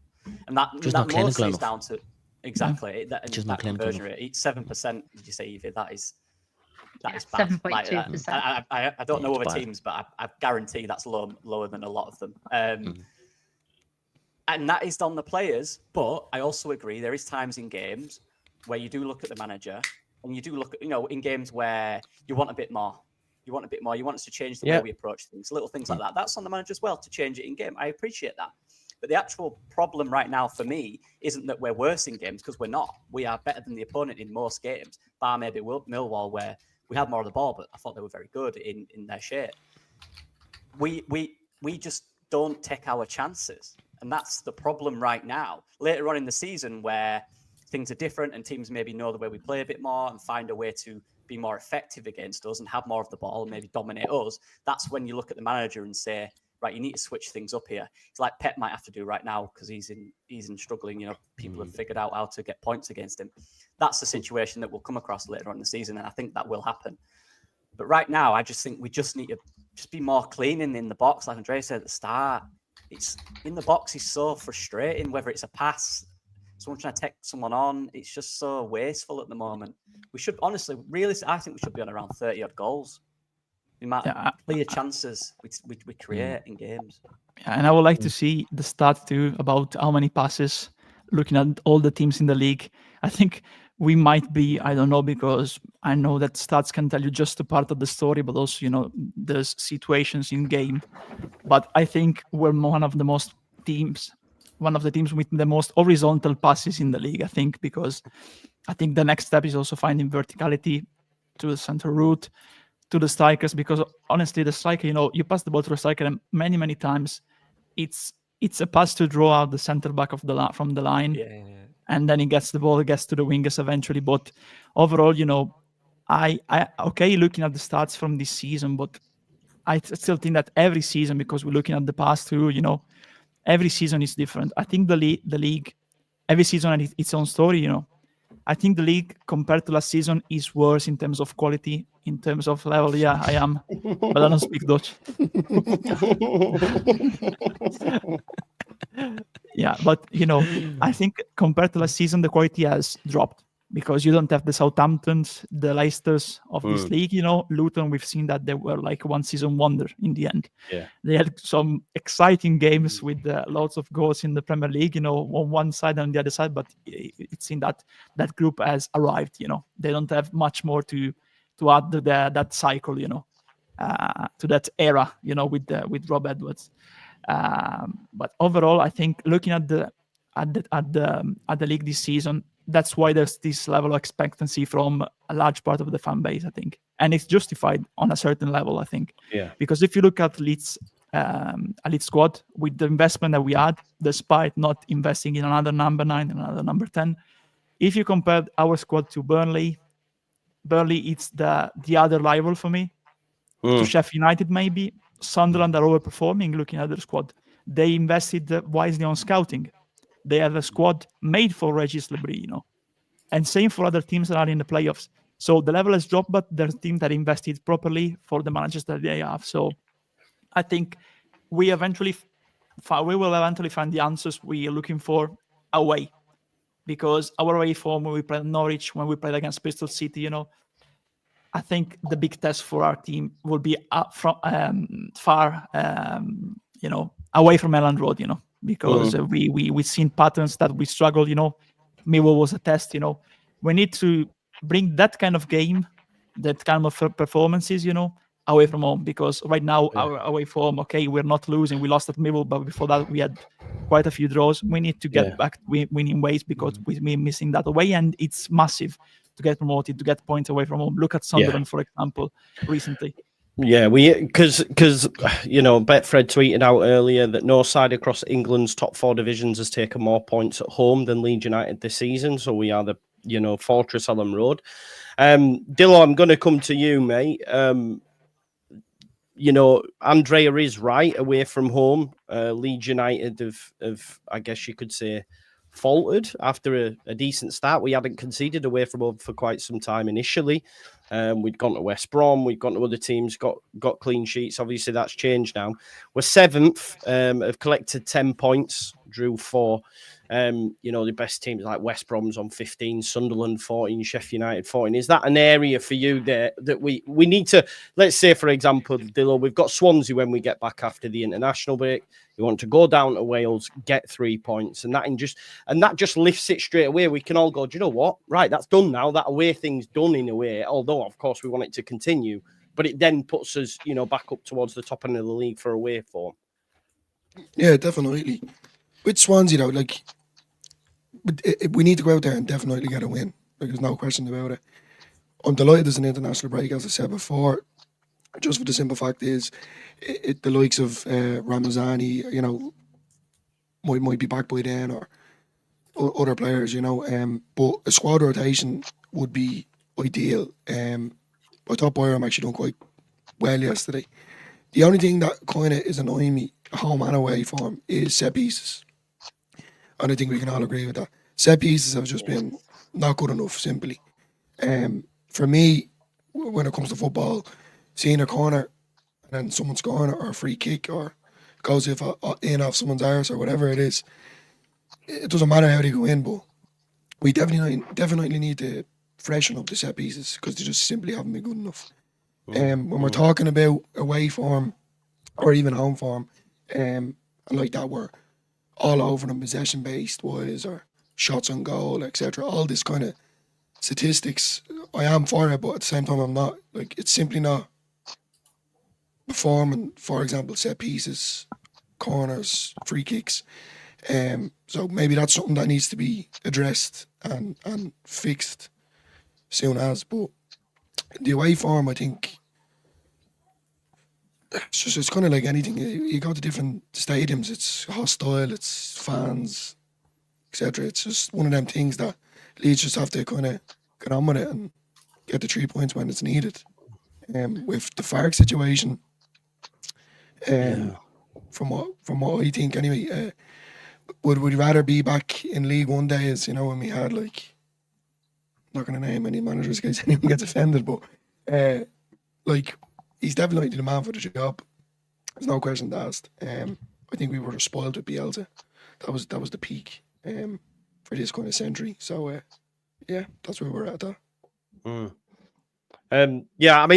and that mostly is down to exactly that conversion rate. It's 7%. Did you say, Evie? That is bad. 7.2%. I don't know other teams, but I guarantee that's lower than a lot of them. And that is on the players, but I also agree there is times in games where you do look at the manager and you do look at, in games where you want a bit more. You want us to change the way we approach things, little things like that. That's on the manager as well to change it in game. I appreciate that. But the actual problem right now for me isn't that we're worse in games, because we're not. We are better than the opponent in most games, bar maybe Millwall, where we had more of the ball, but I thought they were very good in their shape. We just don't take our chances. And that's the problem right now. Later on in the season, where things are different and teams maybe know the way we play a bit more and find a way to be more effective against us and have more of the ball and maybe dominate us, that's when you look at the manager and say, right, you need to switch things up here. It's like Pep might have to do right now because he's in struggling. People have figured out how to get points against him. That's the situation that we'll come across later on in the season, and I think that will happen. But right now, I just think we just need to just be more clean in the box, like Andrea said at the start. It's in the box is so frustrating, whether it's a pass, someone trying to take someone on. It's just so wasteful at the moment. We should honestly, I think we should be on around 30 odd goals. The amount of clear chances we create in games. Yeah, and I would like to see the stats too about how many passes, looking at all the teams in the league. I think we might be, I don't know, because I know that stats can tell you just a part of the story, but also, there's situations in game. But I think we're one of the teams with the most horizontal passes in the league, I think, because I think the next step is also finding verticality to the center route, to the strikers, because honestly, the striker, you pass the ball to a striker and many, many times it's a pass to draw out the center back from the line. Yeah. And then he gets the ball, it gets to the wingers eventually. But overall, I looking at the stats from this season, but I still think that every season, because we're looking at the past too, every season is different. I think the league, every season has its own story, I think the league compared to last season is worse in terms of quality, in terms of level. Yeah, I am, but I don't speak Dutch. Yeah, but I think compared to last season, the quality has dropped because you don't have the Southamptons, the Leicesters of this league. Luton, we've seen that they were like one season wonder in the end. Yeah, they had some exciting games with lots of goals in the Premier League. On one side and on the other side, but it's in that group has arrived. They don't have much more to add to that cycle. To that era. With Rob Edwards. But overall, I think looking at the league this season, that's why there's this level of expectancy from a large part of the fan base, I think, and it's justified on a certain level, I think. Yeah. Because if you look at Leeds, a Leeds squad with the investment that we had, despite not investing in another number 9 and another number 10, if you compare our squad to Burnley, it's the other rival for me. To Sheffield United, maybe. Sunderland are overperforming looking at their squad. They invested wisely on scouting. They have a squad made for Regis Lebris, and same for other teams that are in the playoffs. So the level has dropped, but there's teams that invested properly for the managers that they have. So I think we will eventually find the answers we are looking for away, because our away form, when we played Norwich, when we played against Bristol City, I think the big test for our team will be far, away from Elland Road, because we've seen patterns that we struggle. Millwall was a test. We need to bring that kind of game, that kind of performances, away from home, because right now our away form, okay, we're not losing. We lost at Millwall, but before that we had quite a few draws. We need to get back winning ways, because we're missing that away, and it's massive to get promoted, to get points away from home. Look at Sunderland, for example, recently. Yeah, because Betfred tweeted out earlier that no side across England's top 4 divisions has taken more points at home than Leeds United this season. So we are the Fortress Elland Road. Dillo, I'm going to come to you, mate. Andrea is right. Away from home, Leeds United have, I guess you could say, faltered after a decent start. We hadn't conceded away from home for quite some time initially. We'd gone to West Brom, we'd gone to other teams, got clean sheets. Obviously, that's changed now. We're 7th, have collected 10 points, drew 4. The best teams like West Brom's on 15, Sunderland 14, Sheffield United 14. Is that an area for you there that we need to, let's say, for example, Dillo, we've got Swansea when we get back after the international break. You want to go down to Wales, get 3 points, and that just lifts it straight away. We can all go, do you know what? Right, that's done now. That away thing's done in a way, although, of course, we want it to continue. But it then puts us, back up towards the top end of the league for away form. Yeah, definitely. With Swansea, though, we need to go out there and definitely get a win. There's no question about it. I'm delighted there's an international break, as I said before, just for the simple fact is the likes of Ramazani, might be back by then, or other players, but a squad rotation would be ideal. I thought Byram actually done quite well yesterday. The only thing that kind of is annoying me, home and away form, is set pieces. And I think we can all agree with that. Set pieces have just been not good enough, simply. For me, when it comes to football, seeing a corner and then someone scoring or a free kick or goes in off someone's arse or whatever it is, it doesn't matter how they go in, but we definitely need to freshen up the set pieces, because they just simply haven't been good enough. When we're talking about away form or even home form, and like that, we're all over them, possession based wise or shots on goal, etc. All this kind of statistics, I am for it, but at the same time I'm not. It's simply not performing, for example, set pieces, corners, free kicks. So maybe that's something that needs to be addressed and fixed soon as. But the away form, I think, it's kind of like anything. You go to different stadiums, it's hostile, it's fans, etc. It's just one of them things that Leeds just have to kind of get on with it and get the 3 points when it's needed. With the Fark situation, from what I think anyway, would we rather be back in League One days, when we had, not going to name any managers in case anyone gets offended, but he's definitely the man for the job. There's no question asked. I think we were spoiled with Bielsa. That was the peak for this kind of century. So that's where we're at.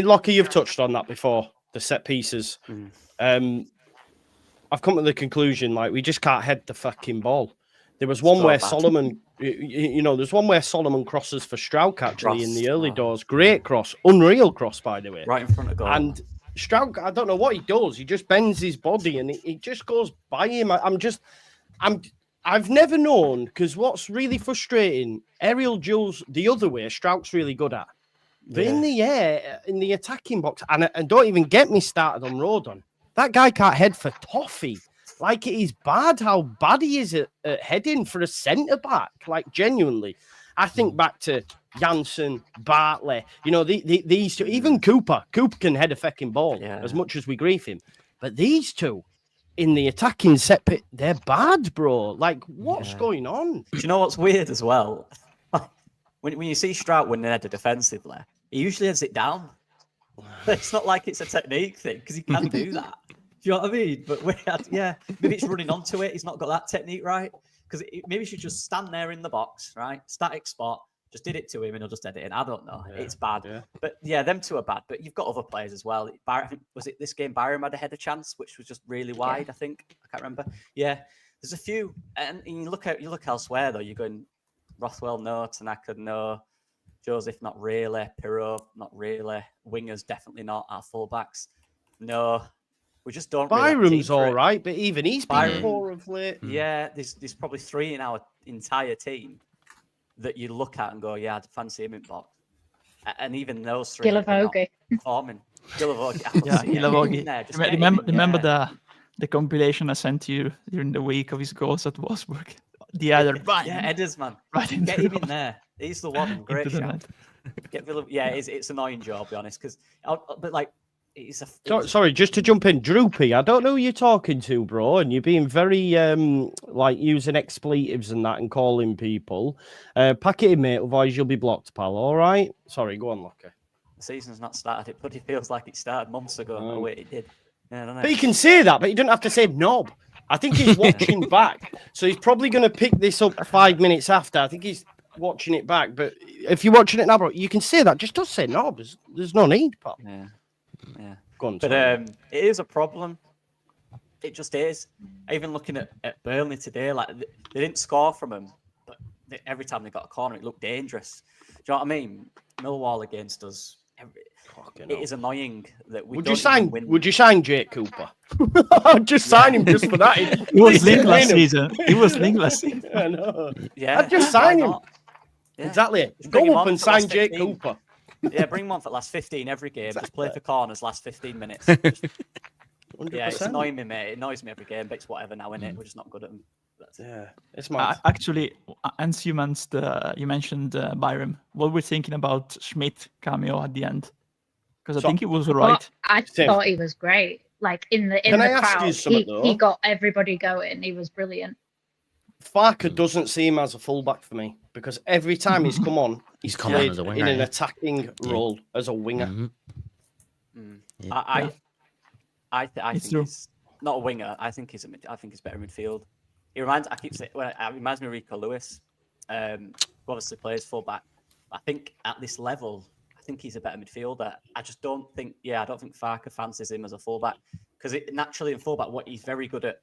Lockie, you've touched on that before, the set pieces. I've come to the conclusion, we just can't head the fucking ball. There was one where Solomon, there's one where Solomon crosses for Strauch actually in the early doors. Great cross, unreal cross, by the way. Right in front of goal. And Strauch, I don't know what he does. He just bends his body and it just goes by him. I've never known, because what's really frustrating, aerial duels the other way, Strauch's really good at. But in the air, in the attacking box, and don't even get me started on Rodon. That guy can't head for toffee. It is bad how bad he is at heading for a centre-back. Genuinely. I think back to Janssen, Bartley, these two, even Cooper. Cooper can head a fucking ball as much as we grief him. But these two, in the attacking set pit, they're bad, bro. What's going on? Do you know what's weird as well? When you see Strout winning header defensively, he usually has it down. It's not like it's a technique thing because he can do that. Do you know what I mean? But maybe it's running onto it. He's not got that technique right. Because maybe he should just stand there in the box, right? Static spot. Just did it to him and he'll just edit it. I don't know. Yeah, it's bad. Yeah. But yeah, them two are bad. But you've got other players as well. Was it this game Byram had a header chance, which was just really wide, I think. I can't remember. Yeah. There's a few. And you look elsewhere, though. You're going Rothwell, no. Tanaka, no. Joseph, not really. Pirro, not really. Wingers, definitely not. Our fullbacks, no. We just don't. Byram's all right, but even he's been poor of late. Yeah, there's probably 3 in our entire team that you look at and go, yeah, I'd fancy him in box. And even those 3 are not performing. Gilavogi. Remember the compilation I sent you during the week of his goals at Wolfsburg? The other headers, man. Right, get him in there. He's the one. Great shot. It's annoying job, I'll be honest. But like, sorry, just to jump in, Droopy. I don't know who you're talking to, bro, and you're being very like using expletives and that and calling people. Pack it in, mate. Otherwise, you'll be blocked, pal. All right. Sorry, go on, Lucky. The season's not started. It bloody feels like it started months ago. Oh, wait, it did. Yeah, I don't know. But you can say that, but you don't have to say knob. I think he's watching back, so he's probably going to pick this up 5 minutes after. I think he's watching it back. But if you're watching it now, bro, you can say that. Just don't say knob. There's no need, pal. Yeah. Go on, but it is a problem. It just is. Even looking at Burnley today, like they didn't score from them, but every time they got a corner, it looked dangerous. Do you know what I mean? Millwall against us. It is annoying that we. Would you sign Jake Cooper? I'd just sign him just for that. He was linked last season. He was linked last season. I know. Yeah, I'd just sign him. Yeah. Exactly. Go up and sign Jake Cooper. Yeah, bring him on for the last 15 every game. Exactly. Just play for corners last 15 minutes. Yeah, it's annoying me, mate. It annoys me every game, but it's whatever now, innit? We're just not good at them. It's mad. Actually, and you mentioned Byram. What we're thinking about Schmid cameo at the end? Because I think it was right. Well, I thought he was great. Like in the crowd, he got everybody going. He was brilliant. Farker doesn't seem as a fullback for me because every time he's come on, he's played as a winger, in an attacking role as a winger. Mm-hmm. I think he's not a winger. I think he's better midfield. He reminds me of Rico Lewis, who obviously plays fullback. I think at this level, I think he's a better midfielder. I don't think Farker fancies him as a fullback because naturally in fullback, he's very good at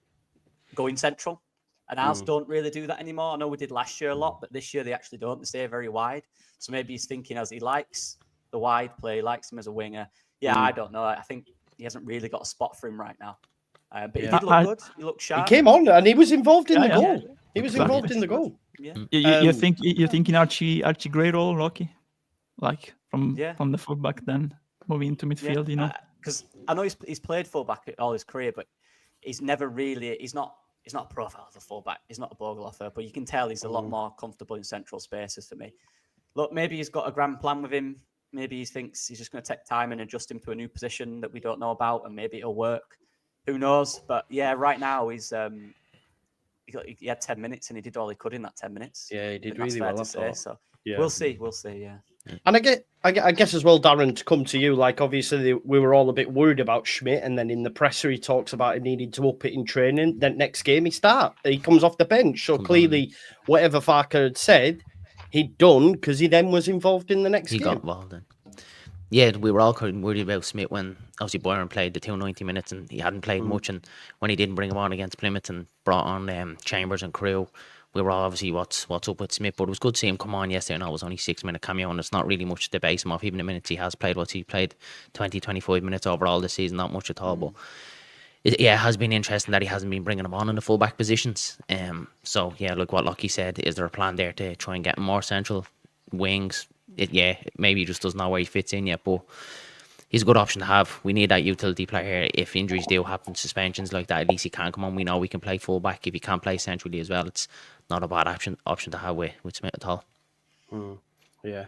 going central. And ours don't really do that anymore. I know we did last year a lot, but this year they actually don't. They stay very wide. So maybe he's thinking as he likes the wide play, likes him as a winger. Yeah, I don't know. I think he hasn't really got a spot for him right now. But he did look good. He looked sharp. He came on and he was involved in the goal. Yeah. He was involved in the goal. Yeah. You're thinking Archie Gray role, Rocky? Like from the fullback then moving into midfield, you know? Because I know he's played fullback all his career, but he's never really... He's not a profile of a fullback. He's not a Bogeloffer, but you can tell he's a lot more comfortable in central spaces for me. Look, maybe he's got a grand plan with him. Maybe he thinks he's just going to take time and adjust him to a new position that we don't know about, and maybe it'll work. Who knows? But yeah, right now he had 10 minutes and he did all he could in that 10 minutes. Yeah, he did really well. So we'll see. Yeah. And I guess as well, Darren, to come to you, like obviously we were all a bit worried about Schmid, and then in the presser he talks about he needed to up it in training. Then next game he comes off the bench. So clearly, whatever Farker had said, he'd done because he then was involved in the next game. He got involved in. Yeah, we were all kind of worried about Schmid when obviously Byron played the 290 minutes and he hadn't played much, and when he didn't bring him on against Plymouth and brought on Chambers and Crew, we were all obviously what's up with Schmid. But it was good to see him come on yesterday. I know it was only 6-minute cameo and it's not really much to base him off. Even the minutes he has played, he played 20-25 minutes overall this season, not much at all. But it has been interesting that he hasn't been bringing him on in the fullback positions. So yeah, like what Lockie said, is there a plan there to try and get him more central wings? Maybe he just doesn't know where he fits in yet, but he's a good option to have. We need that utility player. If injuries do happen, suspensions like that, at least he can come on. We know we can play fullback. If he can play centrally as well, it's not a bad option to have with Schmid at all. Yeah,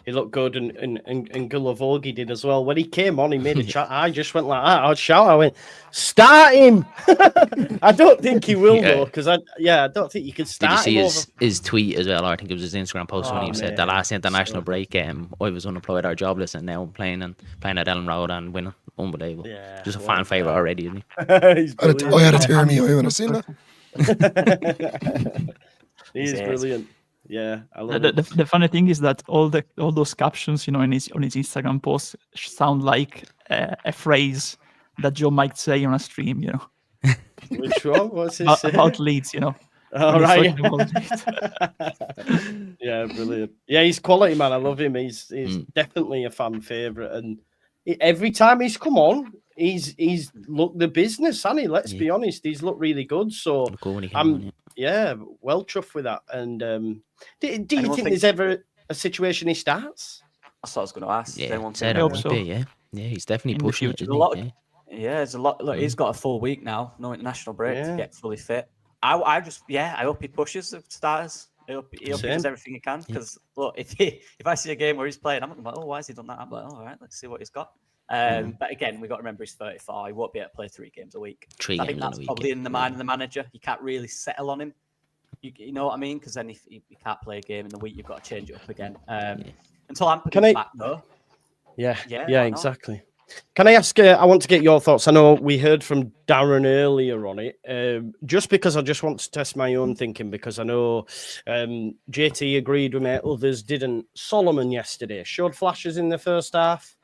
he looked good, and Gulavogi did as well. When he came on, he made a chat. I just went like that. I'd shout. I went, "Start him!" I don't think he will though, because I don't think you can start Did you him. see his tweet as well? Or I think it was his Instagram post when he said the last international break, I was unemployed or jobless, and now I'm playing at Elland Road and winning. Unbelievable. Yeah, just a fan favourite already, isn't he? I had a tear in my eye when I seen that. He's brilliant. Yeah, I love it. The funny thing is that all those captions, on his Instagram posts sound like a phrase that Joe might say on a stream, Which one? What's his about Leeds, All right. Yeah, brilliant. Yeah, he's quality, man. I love him. He's definitely a fan favourite, and every time he's come on, he's looked the business, hasn't he? Let's be honest, he's looked really good. So I'm well chuffed with that. And do you think there's ever a situation he starts? That's what I was going to ask. Yeah, he's definitely pushing it. There's a lot. Look, he's got a full week now, no international break to get fully fit. I hope he pushes the starters. I hope he does everything he can. Because look, if I see a game where he's playing, I'm like, oh, why has he done that? I'm like, all right, let's see what he's got. But again, we've got to remember he's 34. He won't be able to play 3 games a week. I think that's probably in the mind of the manager. You can't really settle on him. You know what I mean? Because then if you can't play a game in the week, you've got to change it up again. Until I'm back, though. Yeah, exactly. Can I ask, I want to get your thoughts. I know we heard from Darren earlier on it, just because I just want to test my own thinking, because I know JT agreed with me, others didn't. Solomon yesterday showed flashes in the first half.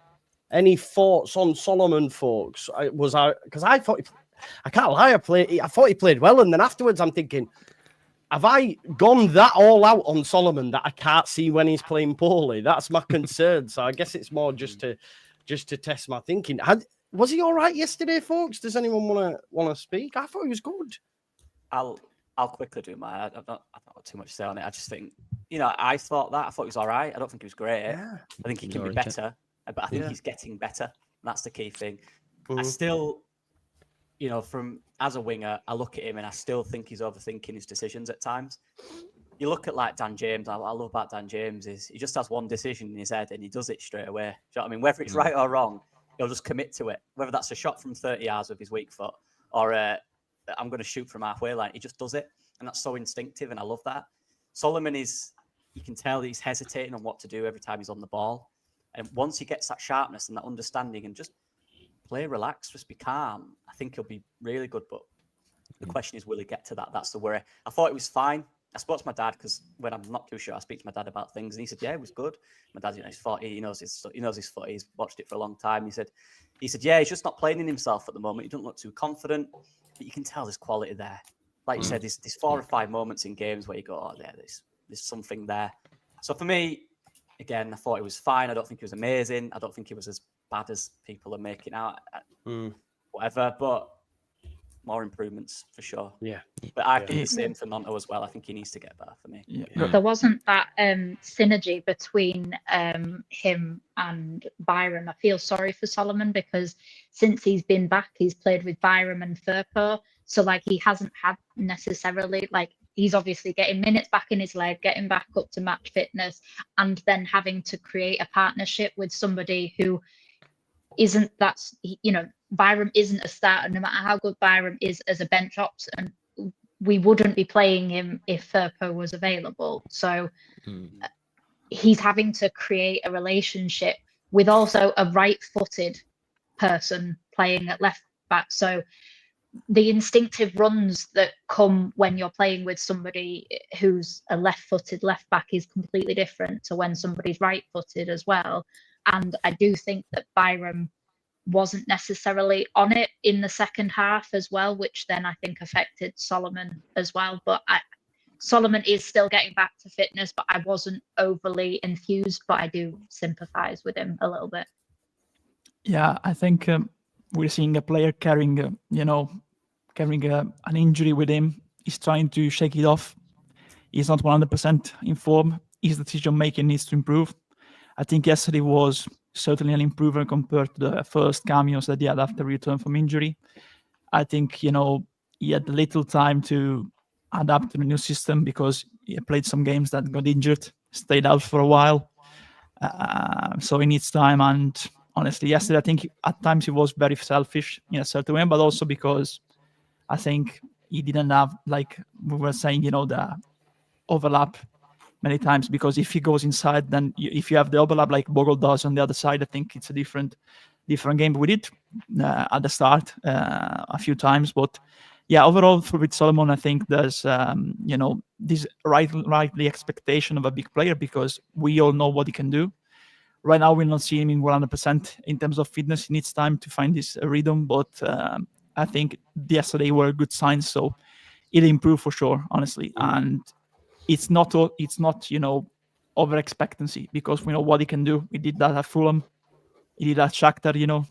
Any thoughts on Solomon, folks? Because I thought, I can't lie, I thought he played well, and then afterwards I'm thinking, have I gone that all out on Solomon that I can't see when he's playing poorly? That's my concern. So I guess it's more just to test my thinking. Was he all right yesterday, folks? Does anyone want to speak? I thought he was good. I'll quickly do mine. I've not got too much to say on it. I just think, I thought he was all right. I don't think he was great. Yeah. I think he can be better, but I think he's getting better. That's the key thing. I still, from as a winger, I look at him and I still think he's overthinking his decisions at times. You look at like Dan James. I love about Dan James is he just has one decision in his head and he does it straight away. Do you know what I mean? Whether it's right or wrong, he'll just commit to it. Whether that's a shot from 30 yards with his weak foot or I'm going to shoot from halfway line, he just does it, and that's so instinctive, and I love that. Solomon you can tell he's hesitating on what to do every time he's on the ball, and once he gets that sharpness and that understanding and just play relaxed, just be calm, I think he'll be really good. But the question is, will he get to that? That's the worry. I thought it was fine. I spoke to my dad because when I'm not too sure, I speak to my dad about things, and he said, "Yeah, it was good." My dad, he's 40, he knows his footy. He's watched it for a long time. He said, "Yeah, he's just not playing in himself at the moment. He doesn't look too confident, but you can tell there's quality there. Like you said, there's 4 or 5 moments in games where you go, oh, there's something there." So for me, again, I thought it was fine. I don't think he was amazing. I don't think he was as bad as people are making out. Whatever, but more improvements for sure. Yeah. But I think the same for Nonto as well. I think he needs to get better for me. Yeah. There wasn't that synergy between him and Byram. I feel sorry for Solomon because since he's been back, he's played with Byram and Firpo. So like he hasn't had necessarily he's obviously getting minutes back in his leg, getting back up to match fitness, and then having to create a partnership with somebody who isn't Byram isn't a starter, no matter how good Byram is as a bench ops, and we wouldn't be playing him if Firpo was available. So he's having to create a relationship with also a right-footed person playing at left back. So the instinctive runs that come when you're playing with somebody who's a left-footed left back is completely different to when somebody's right-footed as well. And I do think that Byram wasn't necessarily on it in the second half as well, which then I think affected Solomon as well. But Solomon is still getting back to fitness, but I wasn't overly enthused, but I do sympathise with him a little bit. Yeah, I think we're seeing a player carrying an injury with him. He's trying to shake it off. He's not 100% in form. His decision-making needs to improve. I think yesterday was certainly an improvement compared to the first cameos that he had after return from injury. I think, he had little time to adapt to the new system because he played some games that got injured, stayed out for a while. So he needs time. And honestly, yesterday I think at times he was very selfish in a certain way, but also because I think he didn't have, like we were saying, the overlap many times, because if he goes inside, then if you have the overlap like Bogle does on the other side, I think it's a different game. We did at the start a few times, but yeah, overall with Solomon, I think there's this rightly expectation of a big player, because we all know what he can do. Right now, we're not seeing him in 100% in terms of fitness. He needs time to find this rhythm, but I think yesterday were good signs, so it'll improve for sure, honestly. And it's not over expectancy, because we know what he can do. We did that at Fulham, he did that Shakhtar,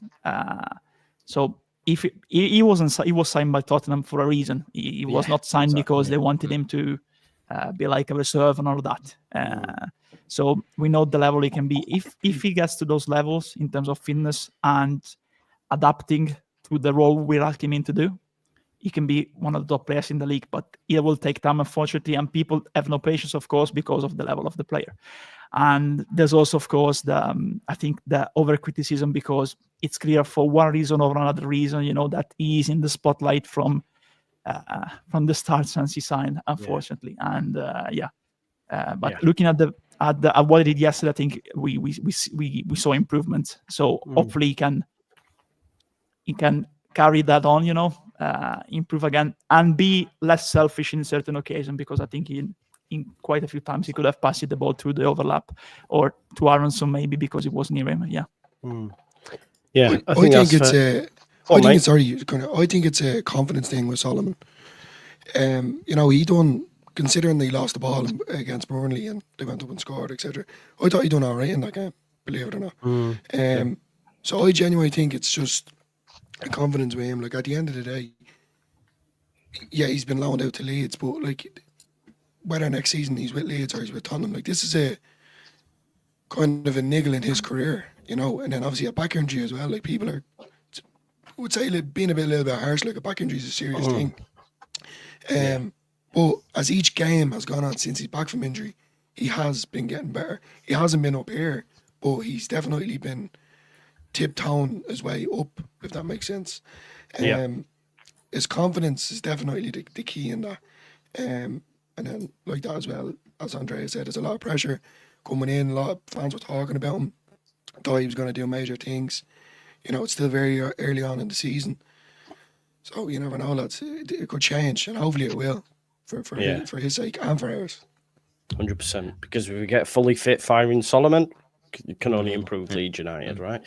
so if he was signed by Tottenham for a reason. He was not signed because they wanted him to be like a reserve and all that. So we know the level he can be. If he gets to those levels in terms of fitness and adapting to the role we're asking him to do, he can be one of the top players in the league. But it will take time, unfortunately, and people have no patience, of course, because of the level of the player. And there's also, of course, I think the over criticism, because it's clear for one reason or another reason, that he is in the spotlight from the start since he signed, unfortunately. And but looking at what he did yesterday, I think we saw improvements. So hopefully he can carry that on, improve again and be less selfish in certain occasions, because I think in quite a few times he could have passed the ball through the overlap or to Aronson, maybe because he was near him. I think it's a confidence thing with Solomon. He done, considering they lost the ball against Burnley and they went up and scored, etc. I thought he done all right in that game, believe it or not. So I genuinely think it's just a confidence with him. Like, at the end of the day, yeah, he's been loaned out to Leeds, but like, whether next season he's with Leeds or he's with Tottenham, like, this is a kind of a niggle in his career, and then obviously a back injury as well. Like, people would say being a little bit harsh, like a back injury is a serious thing. But as each game has gone on since he's back from injury, he has been getting better. He hasn't been up here, but he's definitely been tiptoeing his way up, if that makes sense. His confidence is definitely the key in that. And then, like that as well, as Andrea said, there's a lot of pressure coming in. A lot of fans were talking about him. Thought he was going to do major things. It's still very early on in the season. So you never know, lads. It could change, and hopefully it will, for his sake and for ours. 100%. Because if we get fully fit, firing Solomon, it can only improve Leeds United, right?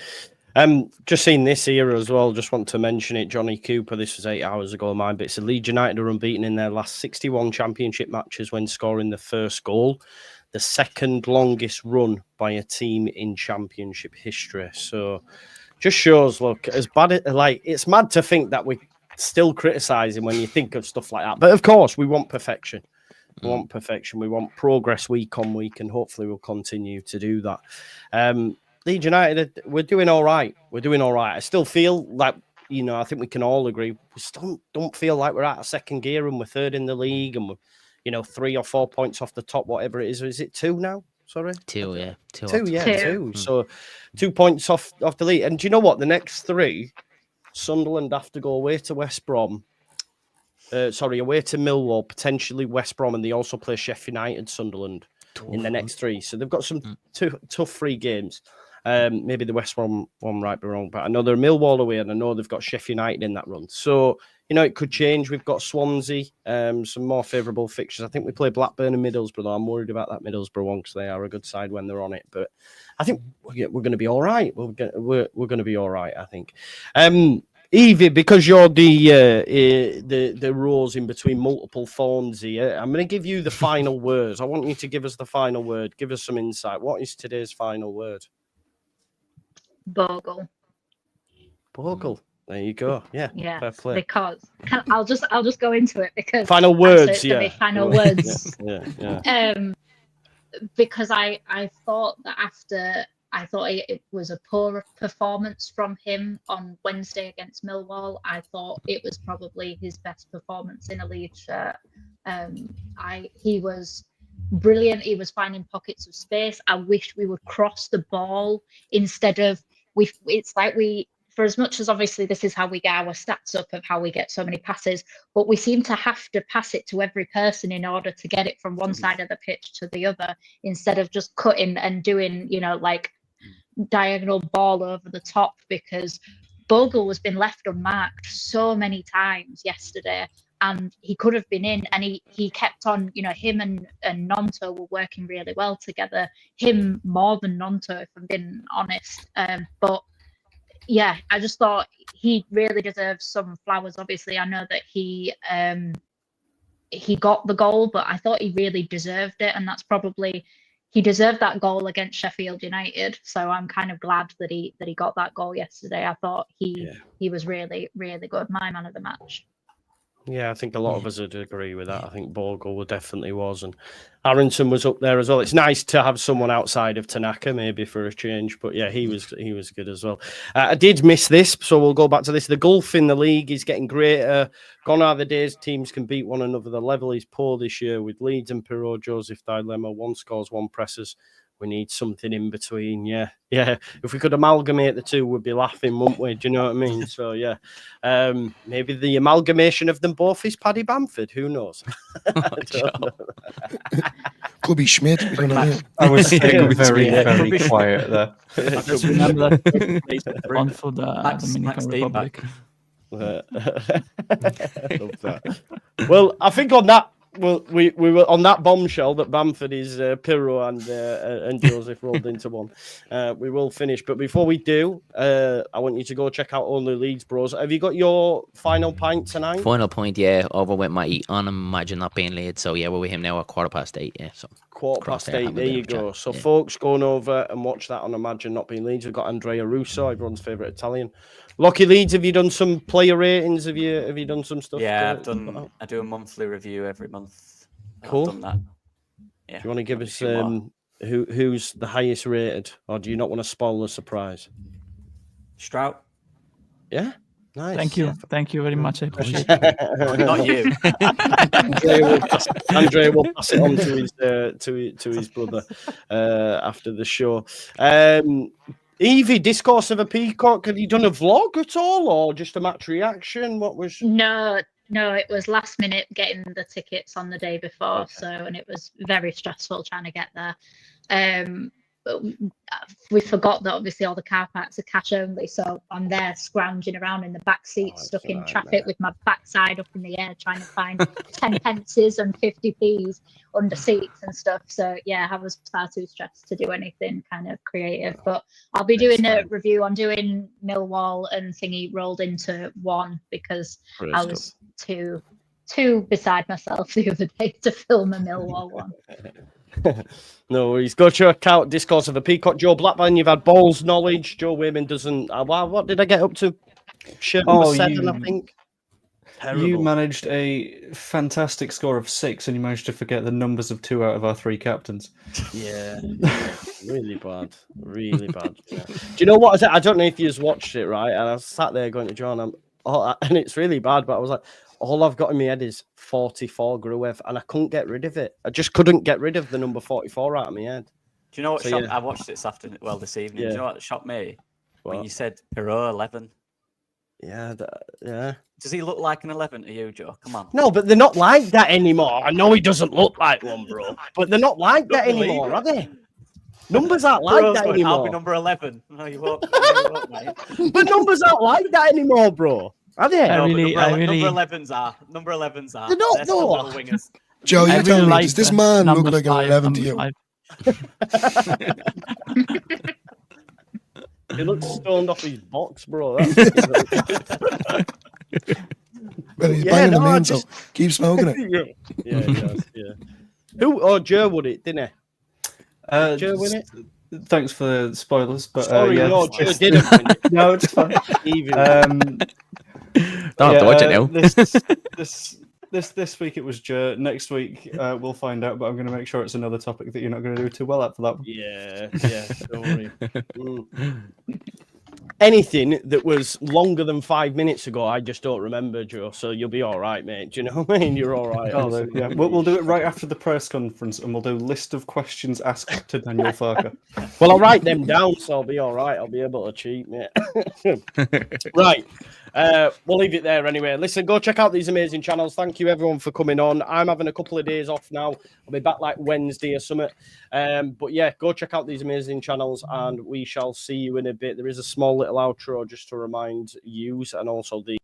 Just seen this here as well. Just want to mention it. Johnny Cooper. This was 8 hours ago. Mine, but it's Leeds United are unbeaten in their last 61 Championship matches when scoring the first goal. The second longest run by a team in Championship history. So, just shows. Look, as bad as it's mad to think that we still criticising when you think of stuff like that. But of course, we want perfection. We want perfection. We want progress week on week, and hopefully we'll continue to do that. Leeds United, we're doing all right. We're doing all right. I still feel like, I think we can all agree, we still don't feel like we're out of second gear and we're third in the league and we're, 3 or 4 points off the top, whatever it is. Is it 2 now? Sorry? 2, yeah. 2. 2. So 2 points off the lead. And do you know what? The next 3, Sunderland have to go away to West Brom. Away to Millwall, potentially West Brom, and they also play Sheffield United, Sunderland in the next 3. So they've got some tough 3 games. Maybe the West Brom one might be wrong, but I know they're Millwall away, and I know they've got Sheffield United in that run. So, it could change. We've got Swansea, some more favourable fixtures. I think we play Blackburn and Middlesbrough, though. I'm worried about that Middlesbrough one because they are a good side when they're on it. But I think we're going to be all right. We're going to be all right, I think. Evie, because you're the rose in between multiple thorns here, I'm going to give you the final words. I want you to give us the final word. Give us some insight. What is today's final word? Bogle. There you go. Yeah. Fair play. Because I'll just go into it because final words. Final words. Yeah. Because I thought that it was a poor performance from him on Wednesday against Millwall. I thought it was probably his best performance in a Leeds shirt. He was brilliant. He was finding pockets of space. I wish we would cross the ball instead of it's like for as much as obviously this is how we get our stats up of how we get so many passes, but we seem to have to pass it to every person in order to get it from one side of the pitch to the other, instead of just cutting and doing, like diagonal ball over the top, because Bogle has been left unmarked so many times yesterday, and he could have been in, and he kept on, him and Nonto were working really well together, him more than Nonto, if I'm being honest. But yeah, I just thought he really deserves some flowers. Obviously, I know that he got the goal, but I thought he really deserved it, and that's probably he deserved that goal against Sheffield United. So I'm kind of glad that he got that goal yesterday. I thought he was really, really good. My man of the match. Yeah, I think a lot of us would agree with that. I think Bogle definitely was, and Aronson was up there as well. It's nice to have someone outside of Tanaka, maybe for a change, but yeah, he was good as well. I did miss this, so we'll go back to this. The gulf in the league is getting greater. Gone are the days teams can beat one another. The level is poor this year with Leeds and Pirot, Joseph dilemma. One scores, one presses. We need something in between. Yeah. If we could amalgamate the two, we'd be laughing, wouldn't we? Do you know what I mean? So, yeah. Maybe the amalgamation of them both is Paddy Bamford. Who knows? Could be Schmid. We don't know. I was staying very quiet there. Just remember that on for the Dominican Republic. Love that. Well, I think on that, we were on that bombshell that Bamford is Pirot and Joseph rolled into one. We will finish, but before we do, I want you to go check out Only Leeds Bros. Have you got your final pint tonight? Final point, yeah. Over with my imagine not being late. So yeah, we're with him now at 8:15. Yeah, so 8:15. There you go. So folks, going over and watch that on Imagine Not Being Leeds. We've got Andrea Russo, everyone's favourite Italian. Lockie Leeds, have you done some player ratings? Have you done some stuff? Yeah, I do a monthly review every month. Cool. I've done that. Yeah. Do you want to give us who's the highest rated, or do you not want to spoil the surprise? Strout. Yeah. Nice. Thank you very much. I appreciate it. Not you. Andrea will pass it on to his brother after the show. Evie, Discourse of a Peacock, have you done a vlog at all, or just a match reaction? What was? No, it was last minute getting the tickets on the day before, and it was very stressful trying to get there. We forgot that obviously all the car parks are cash only, so I'm there scrounging around in the back seat, stuck in traffic with my backside up in the air, trying to find 10 pences and 50p's under seats and stuff. So yeah, I was far too stressed to do anything kind of creative, but I'll be doing a review. I'm doing Millwall and Thingy rolled into one because I was too beside myself the other day to film a Millwall one. No worries. Go check out Discourse of a Peacock. Joe Blackburn, you've had balls knowledge. Joe Wayman doesn't. What did I get up to? Shirt number 7, I think. Terrible. You managed a fantastic score of 6, and you managed to forget the numbers of 2 out of our 3 captains. Yeah, really bad. Really bad. Yeah. Do you know what? I don't know if you've watched it, right? And I sat there going to John, and it's really bad, but I was like, all I've got in my head is 44 Gruev, and I couldn't get rid of it. I just couldn't get rid of the number 44 out of my head. Do you know what shocked? I watched it this evening. Do you know what shocked me? When you said Pirot 11. Yeah. Does he look like an 11 to you, Joe? Come on. No, but they're not like that anymore. I know he doesn't look like one, bro, but they're not like that anymore, are they? Numbers aren't like that anymore. I'll be number 11. No, you won't, mate. But numbers aren't like that anymore, bro. Are they? Number 11s are. Number 11s are. They're not, though. Wingers. Joe, you tell me, does this man look like an 11 to you? He looks stoned off his box, bro. Well, he's banging them in, so keep smoking it. Yeah, he does, yeah. Oh, Joe won it, didn't he? Joe win it? Thanks for the spoilers, but Sorry, yeah. no, Joe didn't win it. No, it's fine. Don't have to watch it now. This week it was Joe. Next week we'll find out, but I'm going to make sure it's another topic that you're not going to do too well at for that one. Yeah, don't worry. anything that was longer than 5 minutes ago, I just don't remember, Joe. So you'll be all right, mate. Do you know what I mean? You're all right. Oh, yeah. We'll do it right after the press conference, and we'll do a list of questions asked to Daniel Farker. Well, I'll write them down, so I'll be all right. I'll be able to cheat, mate. Right. We'll leave it there anyway. Listen, go check out these amazing channels. Thank you, everyone, for coming on. I'm having a couple of days off now. I'll be back like Wednesday or something. But yeah, go check out these amazing channels, and we shall see you in a bit. There is a small little outro just to remind you, and also the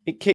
it